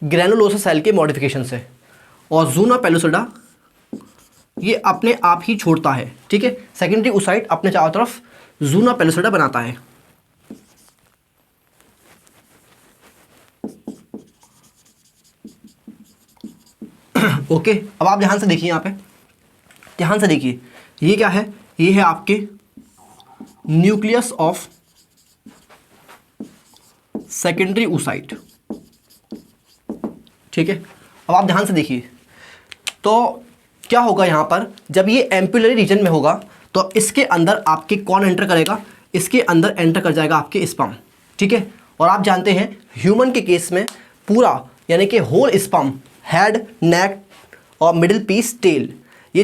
ग्रेनुलोसा सेल के मॉडिफिकेशन से, और ज़ूना पेलुसिडा ये अपने आप ही छोड़ता है, ठीक है। सेकेंडरी oocyte अपने चारों तरफ ज़ूना पेलुसिडा बनाता है। ओके, अब आप ध्यान से देखिए, यहाँ पे ध्यान से देखिए, ये क्या है, ये है आपके न्यूक्लियस ऑफ सेकेंडरी oocyte, ठीक है। अब आप ध्यान से देखिए, तो क्या होगा यहाँ पर, जब ये एम्पुलरी रीजन में होगा तो इसके अंदर आपके कौन एंटर करेगा, इसके अंदर एंटर कर जाएगा आपके स्पर्म, ठीक है। और आप जानते हैं ह्यूमन के केस में पूरा यानी कि होल स्पर्म, हेड, नेक और मिडिल पीस, टेल, ये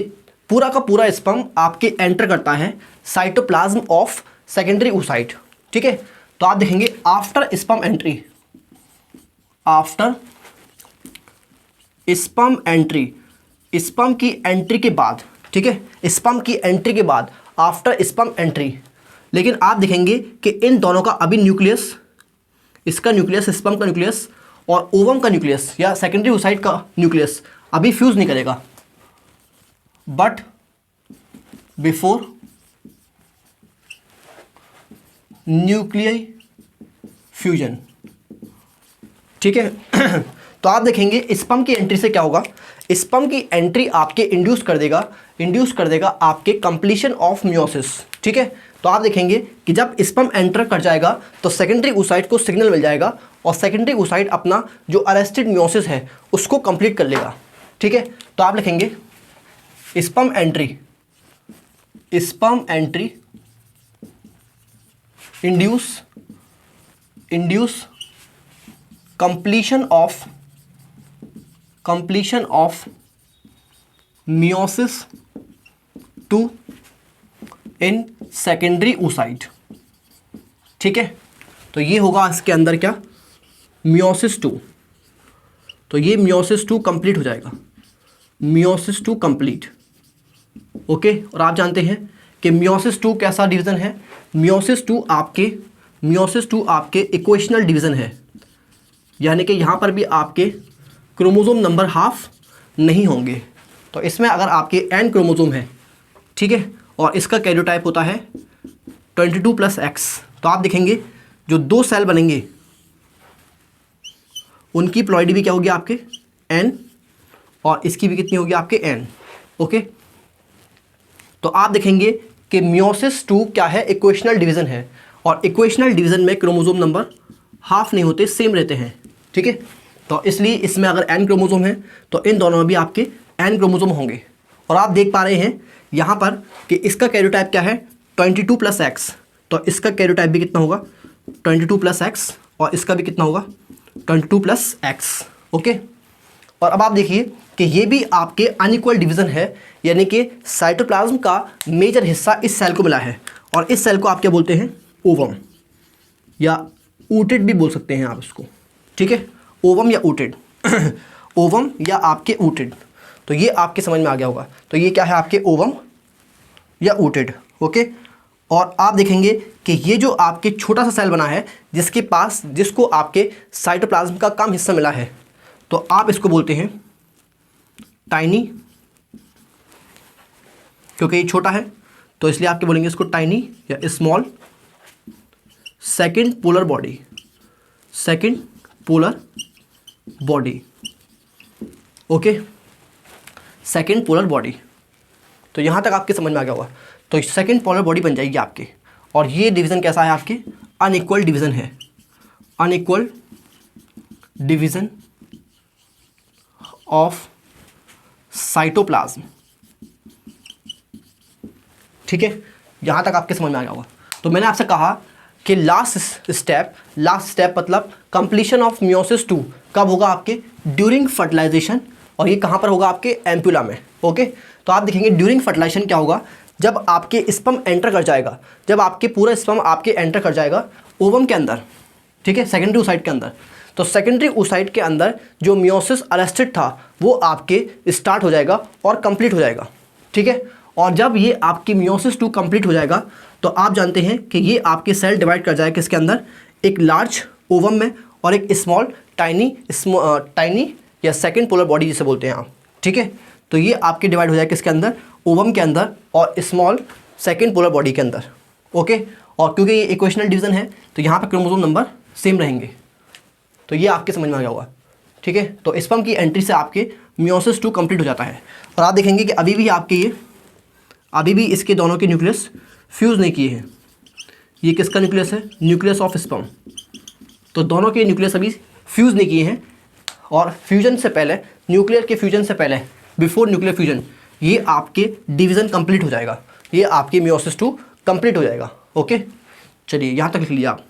पूरा का पूरा स्पर्म आपके एंटर करता है साइटोप्लाज्म ऑफ सेकेंडरी oocyte, ठीक है। तो आप देखेंगे after sperm entry, after sperm entry, sperm की एंट्री के बाद, ठीक है, स्पर्म की एंट्री के बाद, आफ्टर स्पर्म एंट्री, लेकिन आप देखेंगे कि इन दोनों का अभी न्यूक्लियस, इसका न्यूक्लियस, स्पर्म का न्यूक्लियस और ओवम का न्यूक्लियस या सेकेंडरी oocyte का न्यूक्लियस अभी फ्यूज नहीं करेगा, बट बिफोर न्यूक्लियर फ्यूजन, ठीक है। तो आप देखेंगे स्पर्म की एंट्री से क्या होगा, स्पर्म की एंट्री आपके इंड्यूस कर देगा आपके कंप्लीशन ऑफ मियोसिस, ठीक है। तो आप देखेंगे कि जब स्पर्म एंटर कर जाएगा तो सेकेंडरी oocyte को सिग्नल मिल जाएगा और सेकेंडरी oocyte अपना जो अरेस्टेड मियोसिस है उसको कंप्लीट कर लेगा, ठीक है। तो आप लिखेंगे sperm entry induce completion of meiosis 2 in secondary oocyte, ठीक है। तो ये होगा इसके अंदर क्या, मियोसिस 2, तो ये मियोसिस 2 कंप्लीट हो जाएगा, मियोसिस 2 कंप्लीट, ओके। और आप जानते हैं कि मियोसिस 2 कैसा डिवीज़न है, मियोसिस 2 आपके इक्वेशनल डिवीज़न है, यानी कि यहाँ पर भी आपके क्रोमोसोम नंबर हाफ नहीं होंगे। तो इसमें अगर आपके n क्रोमोसोम है, ठीक है, और इसका कैरियोटाइप होता है 22+X, तो आप देखेंगे जो दो सेल बनेंगे उनकी प्लॉइडी भी क्या होगी आपके n, और इसकी भी कितनी होगी आपके n, ओके। तो आप देखेंगे कि मियोसिस 2 क्या है, इक्वेशनल डिवीज़न है, और इक्वेशनल डिवीज़न में क्रोमोसोम नंबर हाफ नहीं होते, सेम रहते हैं, ठीक है। तो इसलिए इसमें अगर n क्रोमोसोम है तो इन दोनों में भी आपके n क्रोमोसोम होंगे। और आप देख पा रहे हैं यहाँ पर कि इसका कैरियोटाइप क्या है 22+X, तो इसका कैरियोटाइप भी कितना होगा 22+X, और इसका भी कितना होगा 22+X, ओके। और अब आप देखिए कि ये भी आपके अनइक्वल डिवीज़न है, यानी कि साइटोप्लाज्म का मेजर हिस्सा इस सेल को मिला है, और इस सेल को आप क्या बोलते हैं, ओवम या ऊटेड भी बोल सकते हैं आप इसको, ठीक है, ओवम या ऊटेड ओवम या आपके ऊटेड। तो ये आपके समझ में आ गया होगा। तो ये क्या है आपके ओवम या ऊटेड, ओके। और आप देखेंगे कि ये जो आपके छोटा सा सेल बना है जिसको आपके साइटोप्लाज्म का कम हिस्सा मिला है, तो आप इसको बोलते हैं टाइनी, क्योंकि ये छोटा है तो इसलिए आपके बोलेंगे इसको टाइनी या small second polar body, second polar body, okay, second polar body. तो यहाँ तक आपके समझ में आ गया होगा। तो सेकंड पोलर बॉडी बन जाएगी आपके। और ये डिवीज़न कैसा है आपके, अनइक्वल डिवीज़न है, अनइक्वल डिवीज़न ऑफ साइटोप्लाज्म, ठीक है, यहाँ तक आपके समझ में आ गया होगा। तो मैंने आपसे कहा कि लास्ट स्टेप मतलब कंप्लीशन ऑफ मियोसिस 2 कब होगा आपके, ड्यूरिंग फर्टिलाइजेशन। और ये कहाँ पर होगा आपके एम्पुला में, ओके। तो आप देखेंगे ड्यूरिंग फर्टिलाइजेशन क्या होगा, जब आपके स्पर्म एंटर कर जाएगा, जब आपके पूरा स्पर्म आपके एंटर कर जाएगा ओवम के अंदर, ठीक है, सेकेंडरी oocyte के अंदर। तो सेकेंडरी oocyte के अंदर जो मियोसिस अरेस्टेड था वो आपके स्टार्ट हो जाएगा और कंप्लीट हो जाएगा, ठीक है। और जब ये आपकी मियोसिस 2 कंप्लीट हो जाएगा तो आप जानते हैं कि ये आपके सेल डिवाइड कर जाएगा किसके अंदर, एक लार्ज ओवम में और एक स्मॉल टाइनी या सेकंड पोलर बॉडी जिसे बोलते हैं आप, ठीक है। तो ये आपके डिवाइड हो जाएगा किसके अंदर, ओवम के अंदर और स्मॉल सेकंड पोलर बॉडी के अंदर, ओके। और क्योंकि ये इक्वेशनल डिवीज़न है तो यहाँ पर क्रोमोसोम नंबर सेम रहेंगे। तो ये आपके समझ में आ गया होगा, ठीक है। तो स्पर्म की एंट्री से आपके मियोसिस 2 कंप्लीट हो जाता है। और आप देखेंगे कि अभी भी इसके दोनों के न्यूक्लियस फ्यूज़ नहीं किए हैं। ये किसका न्यूक्लियस है, न्यूक्लियस ऑफ स्पर्म। तो दोनों के न्यूक्लियस अभी फ्यूज़ नहीं किए हैं। और फ्यूजन से पहले, न्यूक्लियर के फ्यूजन से पहले, बिफोर न्यूक्लियर फ्यूजन, ये आपके डिवीज़न कंप्लीट हो जाएगा, ये आपके मियोसिस 2 कंप्लीट हो जाएगा, ओके। चलिए यहाँ तक लिख लीजिए आप।